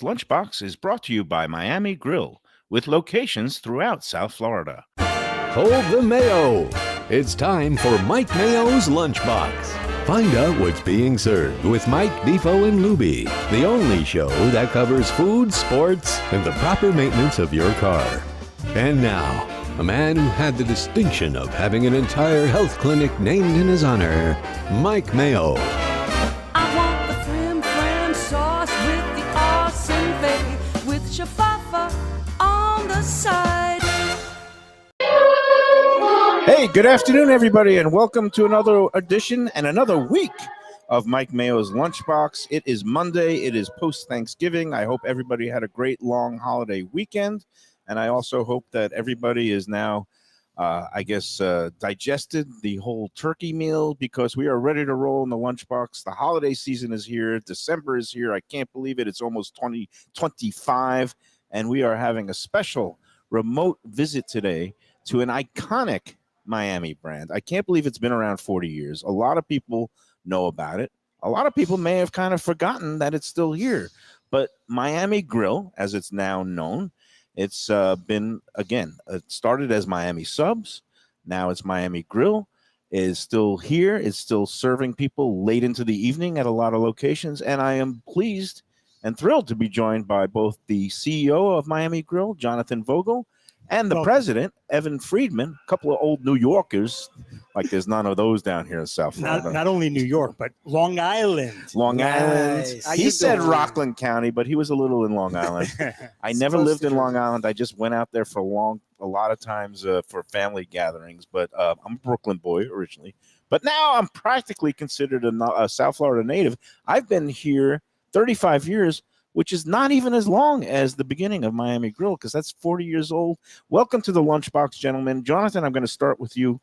Lunchbox is brought to you by Miami Grill, with locations throughout South Florida. Hold the Mayo. It's time for Mike Mayo's Lunchbox. Find out what's being served with Mike, Defo, and Lubie, the only show that covers food, sports, and the proper maintenance of your car. And now, a man who had the distinction of having an entire health clinic named in his honor, Mike Mayo. I want the flim flam sauce with the awesome bay, with shafafa on the side. Hey, good afternoon, everybody, and welcome to another edition and another week of Mike Mayo's Lunchbox. It is Monday. It is post-Thanksgiving. I hope everybody had a great long holiday weekend, and I also hope that everybody is now, digested the whole turkey meal, because we are ready to roll in the Lunchbox. The holiday season is here. December is here. I can't believe it. It's almost 2025, and we are having a special remote visit today to an iconic Miami brand. I can't believe it's been around 40 years. A lot of people know about it. A lot of people may have kind of forgotten that it's still here. But Miami Grill, as it's now known, it's been, again, it started as Miami Subs. Now it's Miami Grill. It is still here. It's still serving people late into the evening at a lot of locations. And I am pleased and thrilled to be joined by both the CEO of Miami Grill, Jonathan Vogel, and the president, Evan Friedman, a couple of old New Yorkers, like there's none of those down here in South Florida. Not only New York, but Long Island. Long Island. He said Rockland County, but he was a little in Long Island. I never lived in Long Island. I just went out there for a lot of times for family gatherings. But I'm a Brooklyn boy originally. But now I'm practically considered a South Florida native. I've been here 35 years, which is not even as long as the beginning of Miami Grill, because that's 40 years old. Welcome to the Lunchbox, gentlemen. Jonathan, I'm going to start with you.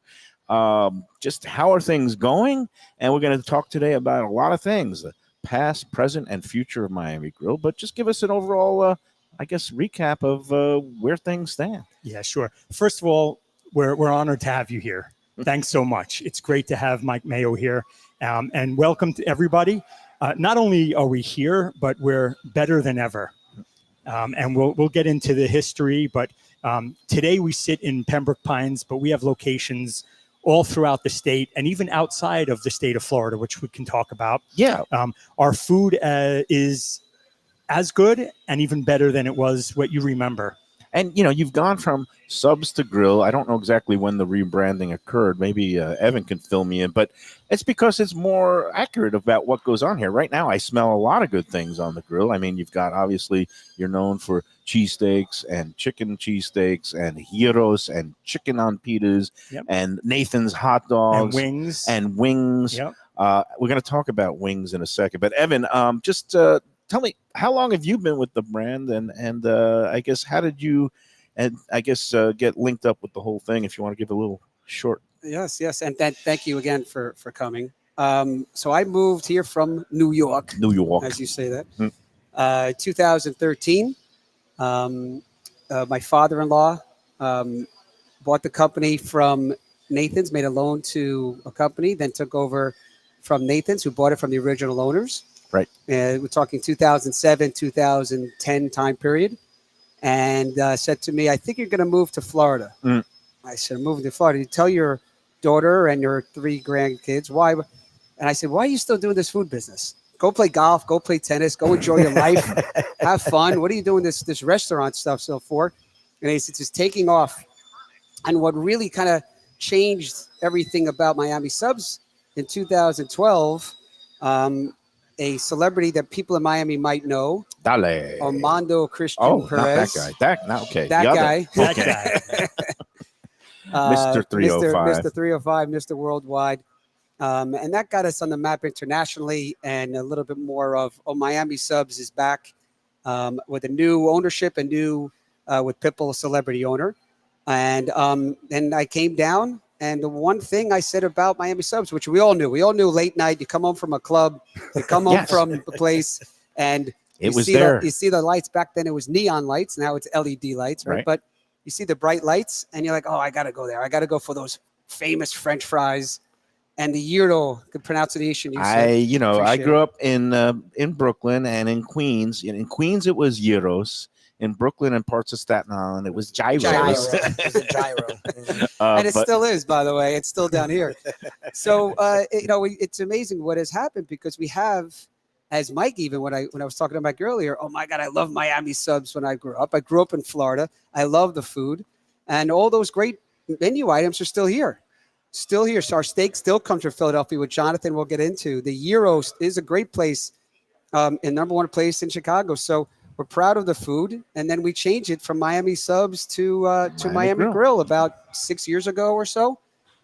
Just how are things going? And we're going to talk today about a lot of things, the past, present, and future of Miami Grill. But just give us an overall, recap of where things stand. Yeah, sure. First of all, we're honored to have you here. Thanks so much. It's great to have Mike Mayo here. And welcome to everybody. Not only are we here, but we're better than ever. And we'll get into the history, but today we sit in Pembroke Pines, but we have locations all throughout the state and even outside of the state of Florida, which we can talk about. Yeah. Our food is as good and even better than it was what you remember. And, you've gone from subs to grill. I don't know exactly when the rebranding occurred. Maybe Evan can fill me in, but it's because it's more accurate about what goes on here. Right now, I smell a lot of good things on the grill. I mean, you've got, obviously, you're known for cheesesteaks and chicken cheesesteaks and gyros and chicken on pitas, and Nathan's hot dogs. And wings. Yep. We're going to talk about wings in a second. But, Evan, just tell me, how long have you been with the brand, and I guess how did you, get linked up with the whole thing? If you want to give a little short. Yes, and thank you again for coming. So I moved here from New York, as you say that, 2013. My father-in-law bought the company from Nathan's, made a loan to a company, then took over from Nathan's, who bought it from the original owners. Right. We're talking 2007, 2010 time period. And said to me, I think you're going to move to Florida. I said, I'm moving to Florida. You tell your daughter and your 3 grandkids why. And I said, why are you still doing this food business? Go play golf, go play tennis, go enjoy your life, have fun. What are you doing this restaurant stuff so for? And he said, it's taking off. And what really kind of changed everything about Miami Subs in 2012, a celebrity that people in Miami might know, Armando Christian Perez. Not that guy. Okay. That guy. Mr. 305. Mr. 305, Mr. Worldwide. And that got us on the map internationally, and a little bit more of Miami Subs is back with a new ownership, with Pitbull, a celebrity owner. And then I came down. And the one thing I said about Miami Subs, which we all knew late night, you come home from a club, you come home from a place, and you see the lights. Back then it was neon lights. Now it's LED lights, right? But you see the bright lights, and you're like, oh, I got to go there. I got to go for those famous French fries. and the Gyro, the pronunciation you I said. I Appreciate grew it. up in Brooklyn and in Queens. In Queens, it was gyros. In Brooklyn and parts of Staten Island, it was gyros. Gyro. It's a gyro. And it But still is, by the way. It's still down here. So it's amazing what has happened because we have, as Mike even when I was talking to Mike earlier. Oh my God, I love Miami subs. When I grew up in Florida. I love the food, and all those great menu items are still here. Still here. So our steak still comes from Philadelphia, which Jonathan will get into. The Gyro is a great place, and number one place in Chicago. So we're proud of the food, and then we changed it from Miami subs to Miami Grill about 6 years ago or so.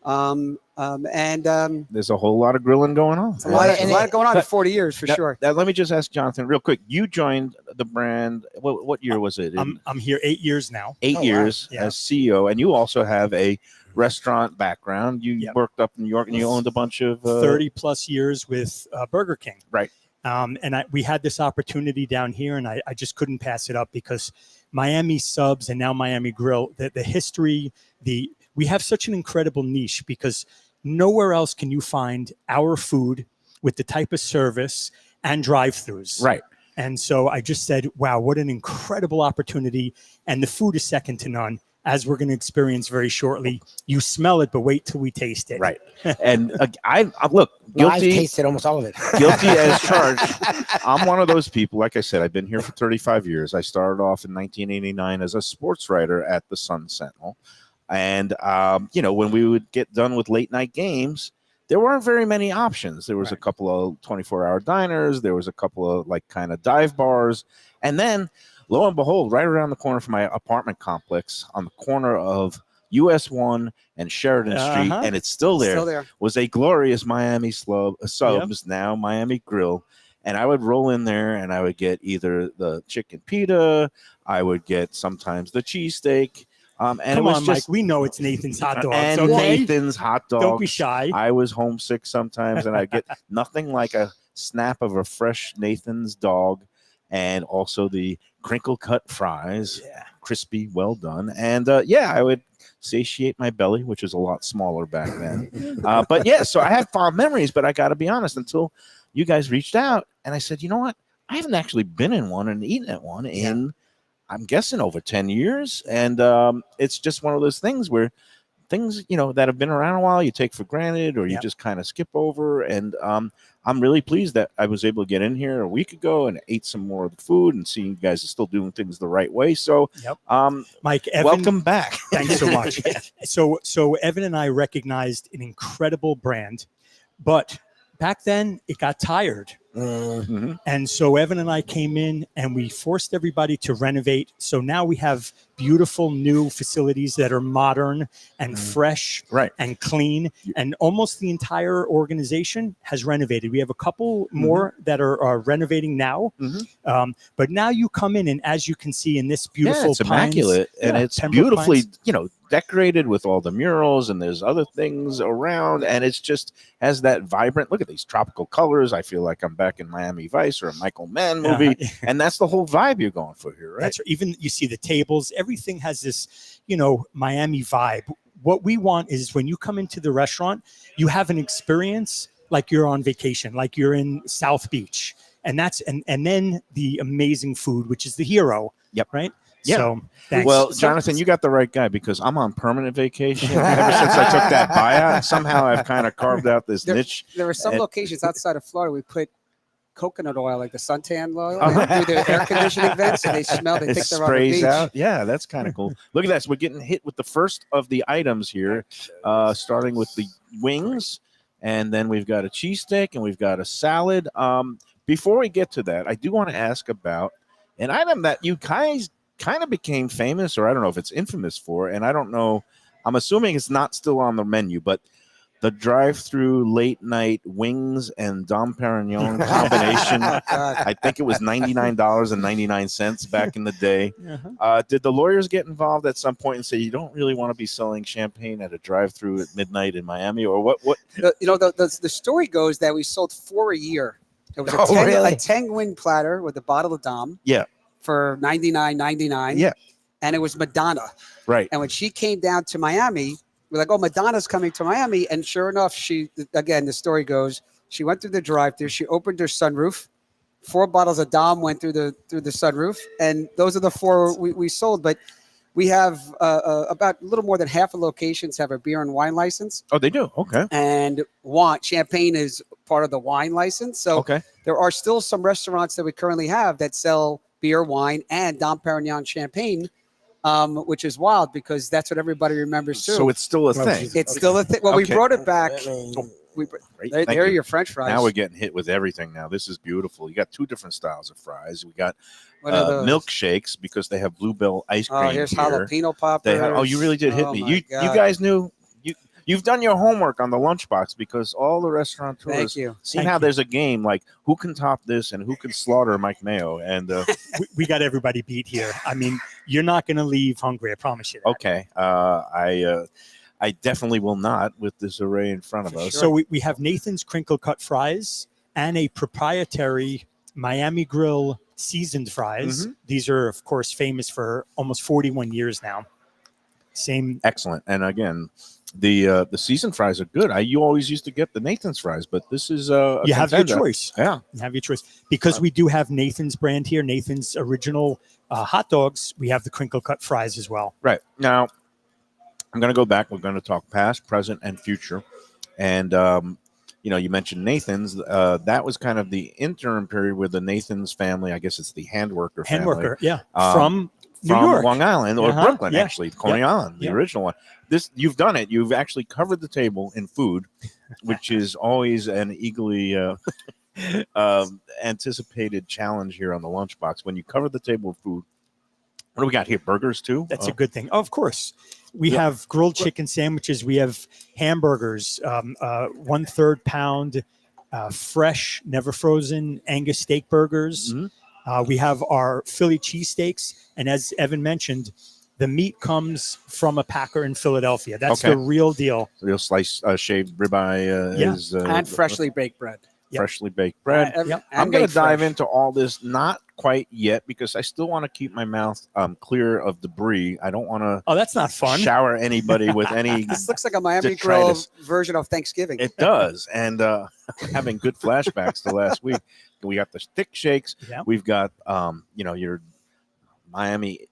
there's a whole lot of grilling going on. A lot going on in 40 years for sure. Now, let me just ask Jonathan real quick. You joined the brand. What year was it? I'm here 8 years now. 8 wow. years Yeah. as CEO, and you also have a restaurant background. You Yep. worked up in New York, and you owned a bunch of 30 plus years with Burger King. Right. And we had this opportunity down here, and I just couldn't pass it up because Miami subs and now Miami Grill, the history, we have such an incredible niche because nowhere else can you find our food with the type of service and drive-throughs. Right. And so I just said, wow, what an incredible opportunity. And the food is second to none, as we're going to experience very shortly. You smell it, but wait till we taste it. Right. And I look No, I've guilty. tasted almost all of it. Guilty as charged. I'm one of those people. Like I said, I've been here for 35 years. I started off in 1989 as a sports writer at the Sun Sentinel. And, when we would get done with late night games, there weren't very many options. There was a couple of 24-hour diners. There was a couple of kind of dive bars. And then, lo and behold, right around the corner from my apartment complex on the corner of US 1 and Sheridan Street, and it's still there, was a glorious Miami subs, now Miami Grill. And I would roll in there and I would get either the chicken pita, I would get sometimes the cheesesteak. And Come it was on, just, Mike. We know it's Nathan's hot dogs. and Okay? Nathan's hot dogs. Don't be shy. I was homesick sometimes, and I get nothing like a snap of a fresh Nathan's dog, and also the crinkle cut fries, crispy, well done. And I would satiate my belly, which was a lot smaller back then. So I have fond memories, but I got to be honest, until you guys reached out, and I said, you know what? I haven't actually been in one and eaten at one in, I'm guessing, over 10 years. And it's just one of those things where things, that have been around a while, you take for granted or you just kind of skip over. And I'm really pleased that I was able to get in here a week ago and ate some more of the food and seeing you guys are still doing things the right way. So, Mike, Evan, welcome back. Thanks so much. So Evan and I recognized an incredible brand, but back then it got tired. Mm-hmm. And so Evan and I came in and we forced everybody to renovate. So now we have beautiful new facilities that are modern and fresh and clean. And almost the entire organization has renovated. We have a couple more that are renovating now. But now you come in, and as you can see in this beautiful it's immaculate, and it's beautifully, decorated with all the murals, and there's other things around, and it's just has that vibrant look at these tropical colors. I feel like I'm back in Miami Vice or a Michael Mann movie, and that's the whole vibe you're going for here, right? That's right. Even you see the tables, everything has this, Miami vibe. What we want is when you come into the restaurant, you have an experience like you're on vacation, like you're in South Beach, and then the amazing food, which is the Gyro. Yep. Right. Yeah. So, thanks. Well, Jonathan, you got the right guy because I'm on permanent vacation. Ever since I took that buyout, somehow I've kind of carved out this niche. There were some locations outside of Florida we put coconut oil, like the suntan oil, through the air conditioning vents, and they smell. They It think they're on the sprays beach. out. Yeah, that's kind of cool. Look at that. So we're getting hit with the first of the items here, starting with the wings, and then we've got a cheesesteak and we've got a salad. Before we get to that, I do want to ask about an item that you guys kind of became famous, or I don't know if it's infamous for, and I don't know. I'm assuming it's not still on the menu, but the drive-through late night wings and Dom Perignon combination. I think it was $99.99 back in the day. Did the lawyers get involved at some point and say you don't really want to be selling champagne at a drive-through at midnight in Miami, or what? The story goes that we sold 4 a year. It was a 10-wing platter with a bottle of Dom. Yeah. For $99.99. Yeah. And it was Madonna. Right. And when she came down to Miami, we're like, oh, Madonna's coming to Miami. And sure enough, the story goes, she went through the drive-thru. She opened her sunroof. 4 bottles of Dom went through the sunroof. And those are the 4 we sold. But we have about a little more than half the locations have a beer and wine license. Oh, they do. Okay. And champagne is part of the wine license. So there are still some restaurants that we currently have that sell beer, wine, and Dom Perignon champagne, which is wild because that's what everybody remembers too. So it's still a thing. It's still a thing. Well, we brought it back. Great. There are your French fries. Now we're getting hit with everything. Now this is beautiful. You got 2 different styles of fries. We got milkshakes because they have Bluebell ice cream. Oh, here's here. jalapeno poppers. You really did hit me. You guys knew. You've done your homework on the lunchbox because all the restaurateurs seen how there's a game like who can top this and who can slaughter Mike Mayo. And we got everybody beat here. I mean, you're not going to leave hungry. I promise you that. Okay. I definitely will not with this array in front of us. Sure. So we have Nathan's crinkle cut fries and a proprietary Miami Grill seasoned fries. These are, of course, famous for almost 41 years now. Excellent. And again, the seasoned fries are good. You always used to get the Nathan's fries, but this is you have your choice. Yeah, you have your choice because we do have Nathan's brand here. Nathan's original hot dogs. We have the crinkle cut fries as well. Right now, I'm going to go back. We're going to talk past, present, and future. And you mentioned Nathan's. That was kind of the interim period where the Nathan's family. I guess it's the handworker family. Yeah, from New York. Long Island or Brooklyn, actually, Coney Island, the Yeah. original one. You've done it. You've actually covered the table in food, which is always an eagerly anticipated challenge here on the Lunchbox. When you cover the table with food, what do we got here? Burgers too? That's a good thing. Of course. We have grilled chicken sandwiches. We have hamburgers, 1/3 pound, fresh, never frozen Angus steak burgers. We have our Philly cheesesteaks. And as Evan mentioned, the meat comes from a packer in Philadelphia. That's the real deal. Real sliced shaved ribeye is and freshly baked bread. Freshly baked bread. I'm going to dive into all this, not quite yet, because I still want to keep my mouth clear of debris. I don't want to. Oh, that's not fun. Shower anybody with any. This looks like a Miami Grill version of Thanksgiving. It does, and having good flashbacks to last week. We got the thick shakes. Yeah. We've got your Miami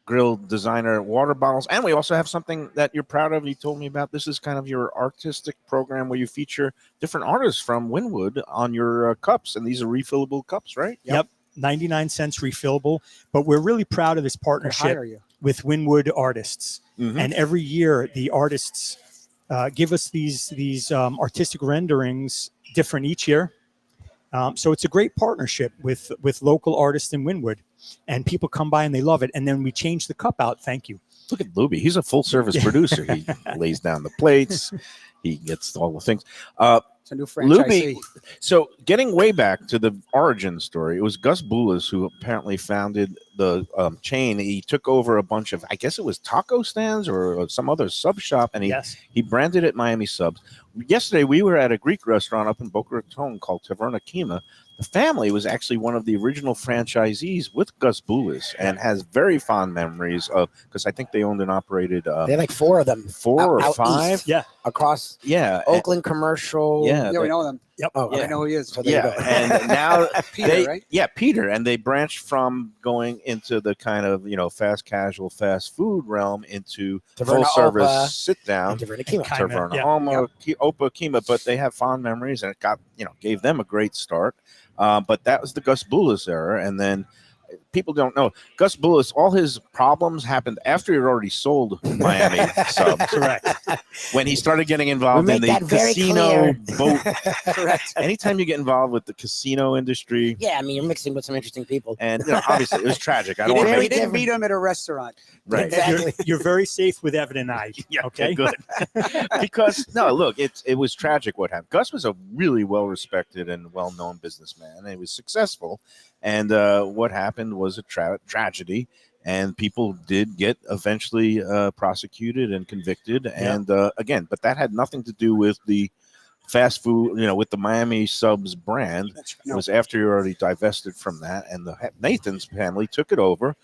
Grill designer water bottles, and we also have something that you're proud of. You told me about. This is kind of your artistic program where you feature different artists from Wynwood on your cups, and these are refillable cups, right? Yep. 99 cents refillable, but we're really proud of this partnership with Wynwood artists. And every year the artists give us these artistic renderings, different each year. So it's a great partnership with local artists in Wynwood, and people come by and they love it. And then we change the cup out. Thank you. Look at Lubie. He's a full service producer. He lays down the plates. He gets all the things. It's a new franchisee. Lubie, so getting way back to the origin story, it was Gus Boulas who apparently founded the chain. He took over a bunch of, I guess it was taco stands or some other sub shop, and he branded it Miami Subs. Yesterday, we were at a Greek restaurant up in Boca Raton called Taverna Kima. The family was actually one of the original franchisees with Gus Boulas and has very fond memories of, because I think they owned and operated. They had like 4 of them. 4 or 5? East, across Oakland Commercial. Yeah, we know them. Yep. Oh, I know who he is. So and now Peter, right? Yeah, Peter. And they branched from going into the kind of, fast casual, fast food realm into full service sit down. Taverna Kima. Taverna Opa Kima, but they have fond memories, and it got, gave them a great start. But that was the Gus Boulas era. And then people don't know Gus Boulas, all his problems happened after he had already sold Miami Subs. Correct. When he started getting involved in the casino boat. Correct. Anytime you get involved with the casino industry. Yeah, I mean, you're mixing with some interesting people. And obviously it was tragic. I don't We want to didn't meet him at a restaurant. Right. Exactly. You're very safe with Evan and I. Okay, good. Because look, it was tragic what happened. Gus was a really well-respected and well-known businessman, and he was successful. And what happened was a tragedy, and people did get eventually prosecuted and convicted. And again, but that had nothing to do with the fast food, with the Miami Subs brand. It was after you already divested from that, and the Nathan's family took it over.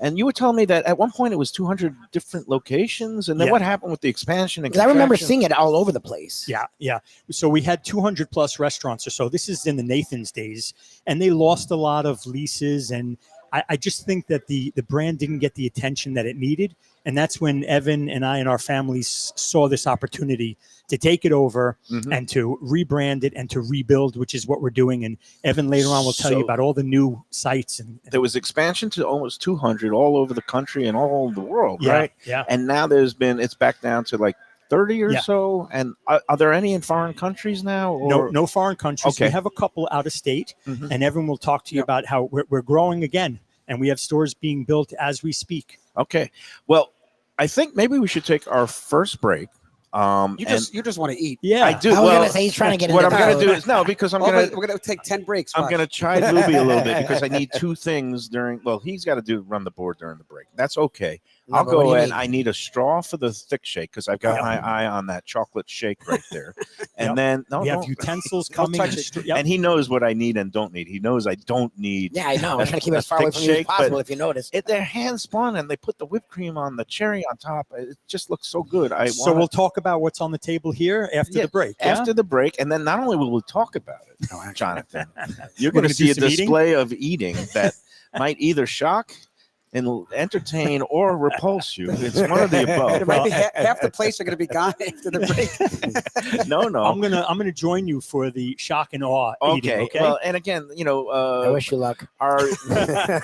And you were telling me that at one point it was 200 different locations, and then Yeah. what happened with the expansion? And 'Cause I remember contraction? seeing it all over the place. Yeah. So we had 200 plus restaurants or so. This is in the Nathan's days, and they lost a lot of leases. And I just think that the brand didn't get the attention that it needed. And that's when Evan and I and our families saw this opportunity to take it over Mhm. and to rebrand it and to rebuild, which is what we're doing. And Evan later on will tell you So- about all the new sites. And There was expansion to almost 200 all over the country and all over the world, yeah, right? yeah. And now it's back down to like 30 or Yeah. so. And are there any in foreign countries now? Or? No foreign countries. Okay. We have a couple out of state, Mhm. and Evan will talk to you Yep. about how we're growing again, and we have stores being built as we speak. Okay. Well, I think maybe we should take our first break. You just want to eat. Yeah, I do. I was well, gonna say he's trying to get what into I'm going the to do code. is no, because I'm Oh, going to we're gonna take 10 breaks. I'm watch. going to chide Lubie a little bit because I need two things during. Well, he's got to run the board during the break. That's okay. No, I'll but what do go you in. need? I need a straw for the thick shake because I've got Yep. my eye on that chocolate shake right there. And Yep. then we have utensils Don't coming. touch and it. yep. and he knows what I need and don't need. He knows I don't need. Yeah, I know. I'm a- trying to keep it a as far away thick from you as shake, but possible. If you notice. They're hand spun and they put the whipped cream on the cherry on top. It just looks so good. So we'll talk about what's on the table here after Yeah, the break. after the break, and then not only will we talk about it, Jonathan, you're We're going to gonna see do a some eating? display of eating that might either shock and entertain or repulse you. It's one of the There above. might be half the place are going to be gone after the break. No. I'm gonna join you for the shock and awe eating. Okay. Okay. Well, and again, I wish you luck. our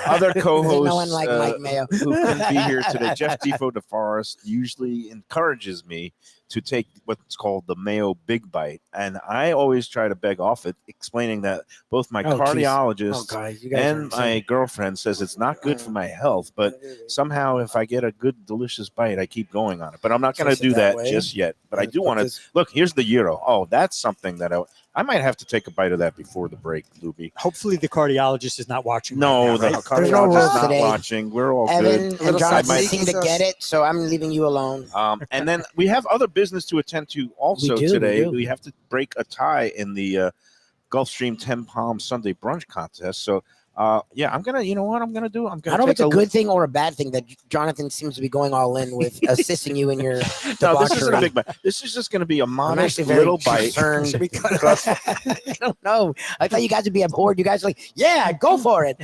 other co-host, No one like Mike Mayo. who couldn't be here today, Jeff Defo DeForest, usually encourages me to take what's called the Mayo Big Bite, and I always try to beg off it, explaining that both my Oh, geez. cardiologist Oh, guys, you guys are and my insane. girlfriend says it's not good for my health, but somehow if I get a good delicious bite, I keep going on it. But I'm not going to Taste it do that that way. just yet. But I Let's do put want to this- look. Here's the gyro. Oh, that's something that I might have to take a bite of that before the break, Lubie. Hopefully the cardiologist is not watching. No, right the now, right? There's no cardiologist rules is not today. watching. We're all Evan good. and Little Jonathan side seem to sneaks get us. it, so I'm leaving you alone. And then we have other business to attend to also We do, today. we do. We have to break a tie in the Gulfstream 10 Palm Sunday Brunch Contest. So, yeah, I'm going to, you know what I'm going to do? I'm I going don't know if to it's a good thing or a bad thing that Jonathan seems to be going all in with assisting you in your No, this isn't a debauchery. big bite. This is just going to be a I'm modest actually very little bite. concerned. Should we cut it off? I don't know. I thought you guys would be abhorred. You guys are like, yeah, go for it.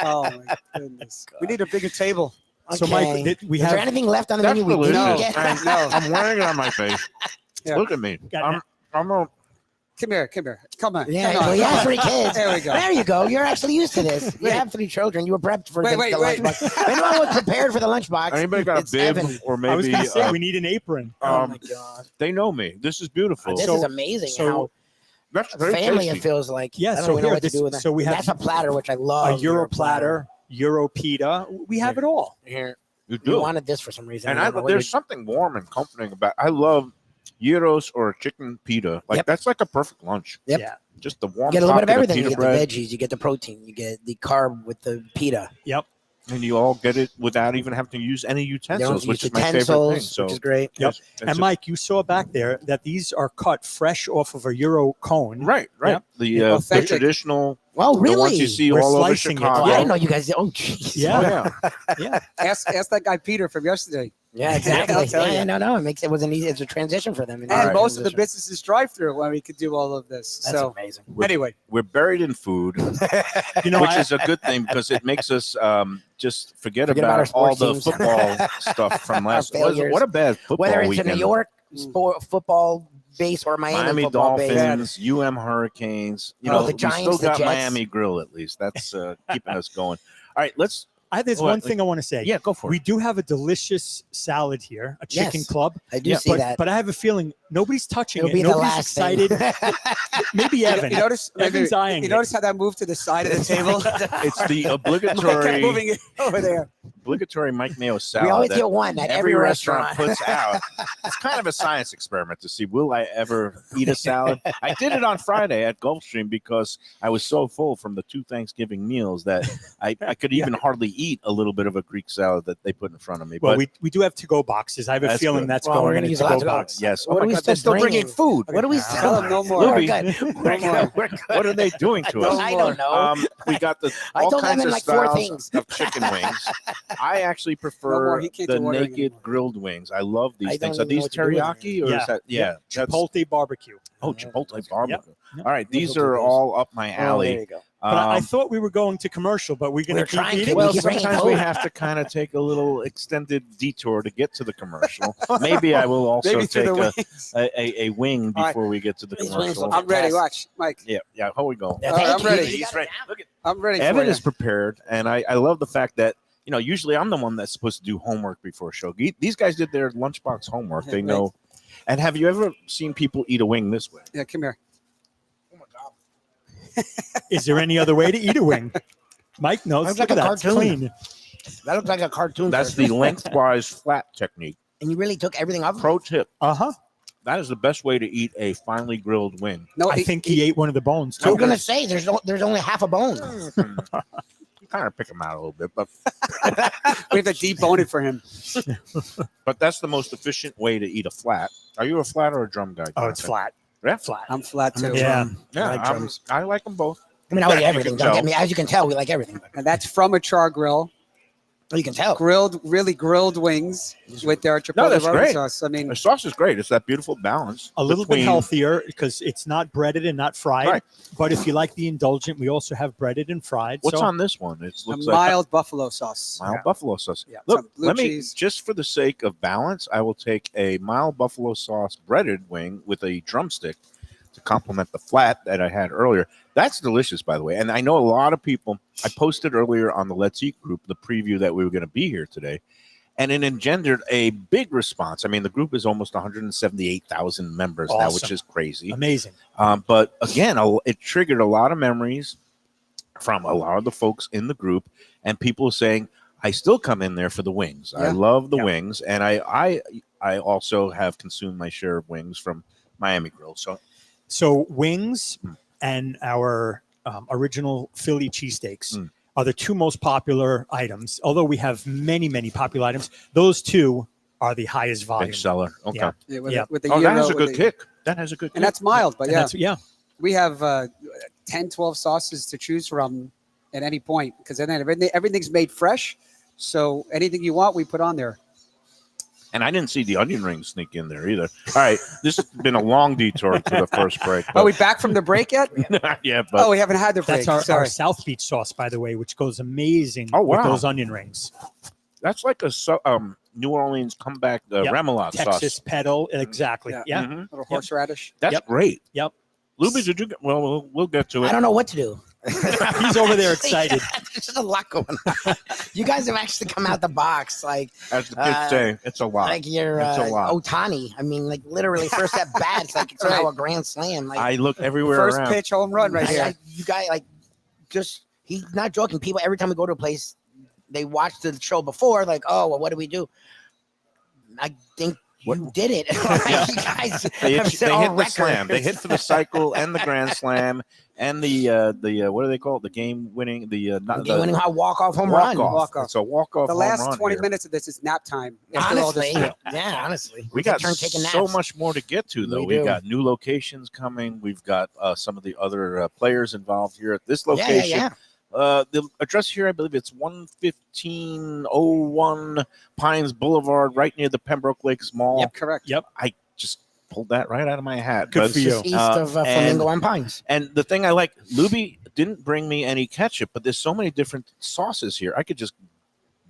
Oh my goodness. We need a bigger table. So, Okay. Mike, we Is there have anything left on the That's menu we didn't delicious. get? No. I'm wearing it on my face. Yeah. Look at me. Got I'm a Come here. Come on. Yeah, Come on. well, you have 3 kids. There we go. There you go. You're actually used to this. You have 3 children. You were prepped for Wait, the wait. lunchbox. If anyone was prepared for the lunchbox, anybody got a it's bib Evan. or I was maybe going to say we need an apron. Oh my god, they know me. This is beautiful. this So- is amazing. so how That's very family tasty. it feels like. Yeah, I don't so even know here, what to do with that. so we have That's a platter, which I love. A Euro platter, Euro pita. We have it all. Here, You you do. wanted this for some reason. And I don't know what there's something warm and comforting about. I love gyros or chicken pita. Like Yep. that's like a perfect lunch. Yep. Yeah. Just the warm. you get a little bit of pocket everything. You pita get bread, the veggies, you get the protein, you get the carb with the pita. and you all get it without even having to use any You utensils, don't which use is my favorite thing. utensils, So which is great. Yep. it's And a- Mike, you saw back there that these are cut fresh off of a Euro cone. right. Yep. The Authentic. traditional. Well, The really? ones you see We're all over slicing it. Oh, I Chicago. didn't know you guys did. Oh, jeez. Yeah. Oh, yeah. Yeah. Ask that guy Peter from yesterday. Yeah, exactly. I'll tell yeah, you. no, it was an easy. It's a transition for them. And All right. most of the businesses drive through when we could do all of this. That's So amazing. anyway, We're buried in food, You know, which I, is a good thing because it makes us just forget Forget about about our all sports the teams. football stuff from last. failures. What a bad football Whether it's weekend. a New York sport football base or Miami football base. Dolphins, Hurricanes. You Oh, know, the we Giants, still the got Jets. Miami Grill at least. That's keeping us going. All right, let's. there's What? one thing I want to say. Yeah, go for We it. do have a delicious salad here, a chicken Yes. club. I do Yeah, see But, that. but I have a feeling nobody's touching It'll it. be the Nobody's last excited. thing. Maybe Evan. you notice, Evan's eyeing you it. notice how that moved to the side of the table? It's the Kept obligatory moving it over there. obligatory Mike Mayo salad. We always that get one at every every restaurant restaurant. puts out. It's kind of a science experiment to see, will I ever eat a salad? I did it on Friday at Gulfstream because I was so full from the 2 Thanksgiving meals that I could even hardly eat a little bit of a Greek salad that they put in front of me. Well, But we do have to-go boxes. I have a That's feeling good. that's Well, we're going gonna in use a a lot to-go to go. box. yes. What Oh are my we God, still they're still bringing bringing? food. What are we Tell still? them no more. We're Lubie, good. We're good. We're good. What are they doing to us? I don't know. We got the I all told kinds them of like 4 styles things. of chicken wings. I actually more. prefer He can't the do ordering naked anymore. grilled wings. I love these I things. don't Are even know these what to do with them. teriyaki or Yeah. is that? Yeah, that's Chipotle barbecue. Chipotle barbecue. Yep. All right, We'll these do are those. all up my Oh, there alley. you go. But I Um, thought we were going to commercial, but we're going We're to keep trying to. eating. well, We keep bringing sometimes we food. have to kind of take a little extended detour to get to the commercial. Maybe I will also Maybe through take the a, wings. a wing All right. before we get to the These wings commercial. look I'm ready. Fantastic. Watch, Mike. Yeah, how we go? Yeah, All right, thank I'm you. ready. You He's got it ready. down. Look at I'm ready Evan for you. is prepared, and I love the fact that usually I'm the one that's supposed to do homework before a show. These guys did their lunchbox homework. Yeah, They right. know. And have you ever seen people eat a wing this way? Yeah, come here. Oh my God. Is there any other way to eat a wing? Mike knows. Looks Look like at a that. It's cartoon. clean. That looks like a cartoon. That's person. the lengthwise flat technique. And you really took everything off. Pro tip: Uh-huh. that is the best way to eat a finely grilled wing. No, I think he ate one of the bones, I was too. gonna say there's only half a bone. You kind of pick them out a little bit, but we have to debone it for him. that's the most efficient way to eat a flat. Are you a flat or a drum guy? Oh, it's Jonathan? flat. Yeah, Flat. I'm flat I'm a too. Yeah. drum. yeah. I like drums. I like them both. I mean, I like You can everything. Don't tell. get me. As you can tell, we like everything. And that's from a char grill. Oh, you can tell. Really grilled wings with their chipotle that's barbecue great. sauce. I mean, The sauce is great. It's that beautiful balance. A little bit between- healthier because it's not breaded and not fried. Right. But if you like the indulgent, we also have breaded and fried. What's so on this one? It a looks like mild buffalo sauce. mild buffalo sauce. Yeah, Look, some blue let me cheese. just for the sake of balance, I will take a mild buffalo sauce breaded wing with a drumstick to complement the flat that I had earlier. That's delicious, by the way. And I know a lot of people. I posted earlier on the Let's Eat group the preview that we were going to be here today, and it engendered a big response. I mean, the group is almost 178,000 members now, which Awesome. is crazy. Amazing. But again, it triggered a lot of memories from a lot of the folks in the group, and people saying, "I still come in there for the wings. I Yeah. love the Yeah. wings, and I also have consumed my share of wings from Miami Grill." So wings and our original Philly cheesesteaks are the 2 most popular items. Although we have many, many popular items, those 2 are the highest volume. Big seller. Okay. Yeah. Yeah, with, Yeah. with the Oh, that has gyro, a with good the- kick. That has a good kick. And that's mild, but And yeah, that's, yeah. we have 10, 12 sauces to choose from at any point because then everything's made fresh. So anything you want, we put on there. And I didn't see the onion ring sneak in there either. All right. This has been a long detour to the first break. Are we back from the break yet? Yeah, but Oh, we haven't had the break. That's our Sorry. South Beach sauce, by the way, which goes amazing Oh, with wow. those onion rings. that's like a New Orleans comeback Yep. remoulade Texas sauce. pedal. Exactly. Yeah. Yeah. Mhm. Little horseradish. That's Yep. great. Yep. Lubie, did you get? Well, we'll get to it. I don't know what to do. He's over there excited. There's just a lot going on. You guys have actually come out the box like As the kids say, it's a lot. you're It's a lot. Otani. I mean, like literally first at bat, it's like it's now a grand slam. Like I look everywhere First around. pitch home run right here. you guys like just he's not joking. People every time we go to a place, they watch the show before, like, oh well, what do we do? I think you did it. Yeah. You guys They have hit, set they all hit the slam. They records. hit for the cycle and the grand slam and the what do they call it? The game winning not Game winning walk off home run. Walk-off. It's a walk off. The last 20 minutes of this is nap time. After all this Honestly, stuff. yeah, honestly, We take got turn taking so naps. much more to get to, though. We We do. got new locations coming. We've got some of the other players involved here at this Yeah, location. yeah. The address here, I believe it's 11501 Pines Boulevard, right near the Pembroke Lakes Mall. Yep, correct. Yep. I just pulled that right out of my hat. Good But- for you. Just east Uh, of and- Flamingo on Pines. And the thing I like, Lubie didn't bring me any ketchup, but there's so many different sauces here. I could just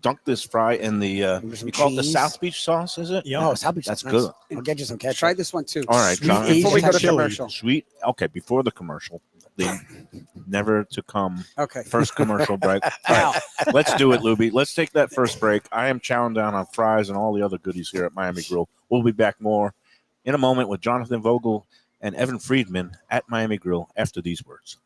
dunk this fry in the With some you call it the cheese. South Beach sauce, is it? Yeah. Oh, South Beach. That's nice. good. I'll get you some ketchup. Try this one too. All right, Sweet John. Asian Before we go to chili. commercial. Sweet. Okay, before the commercial. The never to come Okay. first commercial break. All right, let's do it, Lubie. Let's take that first break. I am chowing down on fries and all the other goodies here at Miami Grill. We'll be back more in a moment with Jonathan Vogel and Evan Friedman at Miami Grill after these words.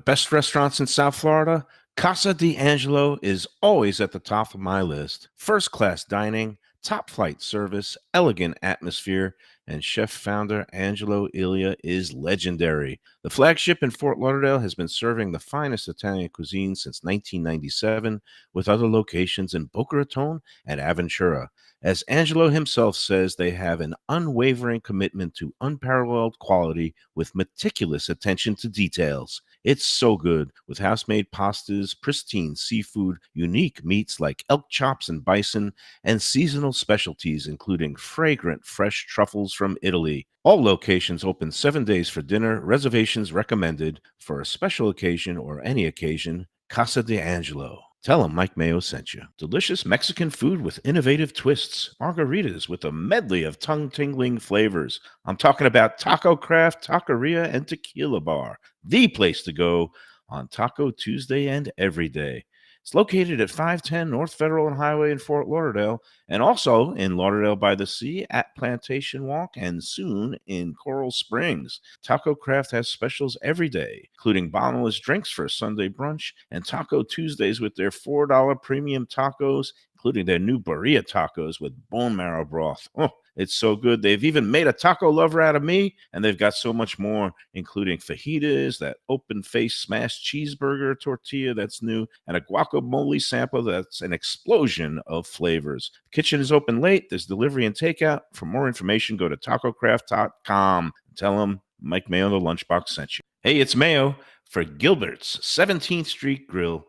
Best restaurants in South Florida? Casa D'Angelo is always at the top of my list. First-class dining, top-flight service, elegant atmosphere, and chef-founder Angelo Ilia is legendary. The flagship in Fort Lauderdale has been serving the finest Italian cuisine since 1997, with other locations in Boca Raton and Aventura. As Angelo himself says, they have an unwavering commitment to unparalleled quality with meticulous attention to details. It's so good with house-made pastas, pristine seafood, unique meats like elk chops and bison, and seasonal specialties including fragrant fresh truffles from Italy. All locations open 7 days for dinner. Reservations recommended for a special occasion or any occasion. Casa D'Angelo. Tell them Mike Mayo sent you. Delicious Mexican food with innovative twists. Margaritas with a medley of tongue-tingling flavors. I'm talking about Taco Craft, Taqueria, and Tequila Bar. The place to go on Taco Tuesday and every day. It's located at 510 North Federal and Highway in Fort Lauderdale, and also in Lauderdale by the Sea at Plantation Walk, and soon in Coral Springs. Taco Craft has specials every day, including bottomless drinks for a Sunday brunch, and Taco Tuesdays with their $4 premium tacos, including their new burrito tacos with bone marrow broth. Oh, it's so good. They've even made a taco lover out of me, and they've got so much more, including fajitas, that open-faced smashed cheeseburger tortilla that's new, and a guacamole sample that's an explosion of flavors. The kitchen is open late. There's delivery and takeout. For more information, go to tacocraft.com. Tell them Mike Mayo, the Lunchbox, sent you. Hey, it's Mayo for Gilbert's 17th Street Grill.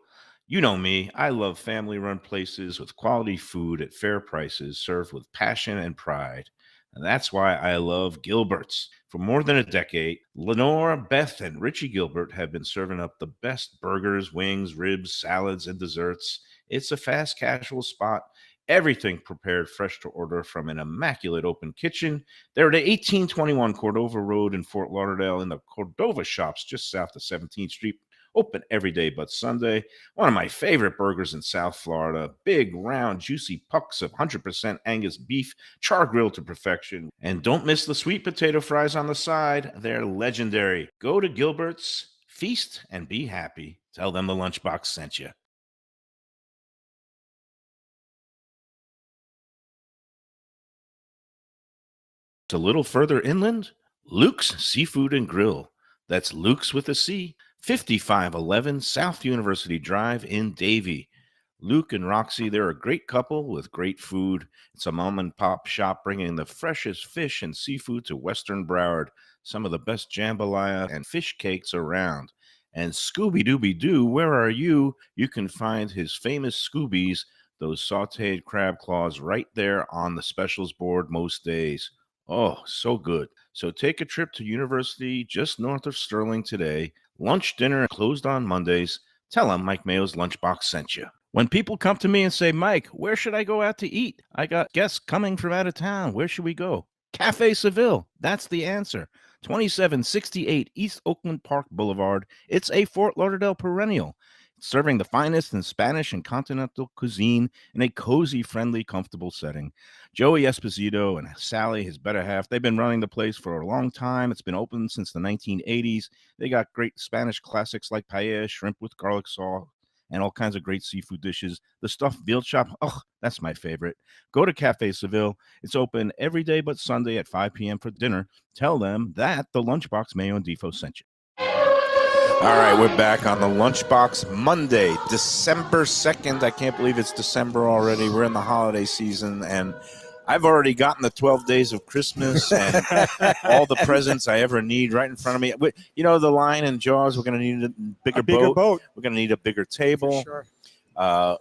You know me, I love family-run places with quality food at fair prices served with passion and pride. And that's why I love Gilbert's. For more than a decade, Lenore, Beth, and Richie Gilbert have been serving up the best burgers, wings, ribs, salads, and desserts. It's a fast casual spot. Everything prepared fresh to order from an immaculate open kitchen. They're at 1821 Cordova Road in Fort Lauderdale in the Cordova Shops just south of 17th Street. Open every day but Sunday. One of my favorite burgers in South Florida. Big, round, juicy pucks of 100% Angus beef, char grilled to perfection. And don't miss the sweet potato fries on the side. They're legendary. Go to Gilbert's, feast, and be happy. Tell them the Lunchbox sent you. A little further inland, Luke's Seafood and Grill. That's Luke's with a C. 5511 South University Drive in Davie. Luke and Roxy, they're a great couple with great food. It's a mom and pop shop bringing the freshest fish and seafood to Western Broward. Some of the best jambalaya and fish cakes around. And Scooby-Dooby-Doo, where are you? You can find his famous Scoobies, those sauteed crab claws, right there on the specials board most days. Oh, so good. So take a trip to University just north of Sterling today. Lunch, dinner, closed on Mondays. Tell them Mike Mayo's Lunchbox sent you. When people come to me and say, Mike, where should I go out to eat? I got guests coming from out of town. Where should we go? Cafe Seville. That's the answer. 2768 East Oakland Park Boulevard. It's a Fort Lauderdale perennial. Serving the finest in Spanish and continental cuisine in a cozy, friendly, comfortable setting. Joey Esposito and Sally, his better half, they've been running the place for a long time. It's been open since the 1980s. They got great Spanish classics like paella, shrimp with garlic sauce, and all kinds of great seafood dishes. The stuffed veal chop, oh, that's my favorite. Go to Cafe Seville. It's open every day but Sunday at 5 p.m. for dinner. Tell them that the Lunchbox Mayo and Defo sent you. All right, we're back on the Lunchbox Monday, December 2nd. I can't believe it's December already. We're in the holiday season, and I've already gotten the 12 days of Christmas and all the presents I ever need right in front of me. You know, the line in Jaws, we're going to need a bigger boat. We're going to need a bigger table. For sure.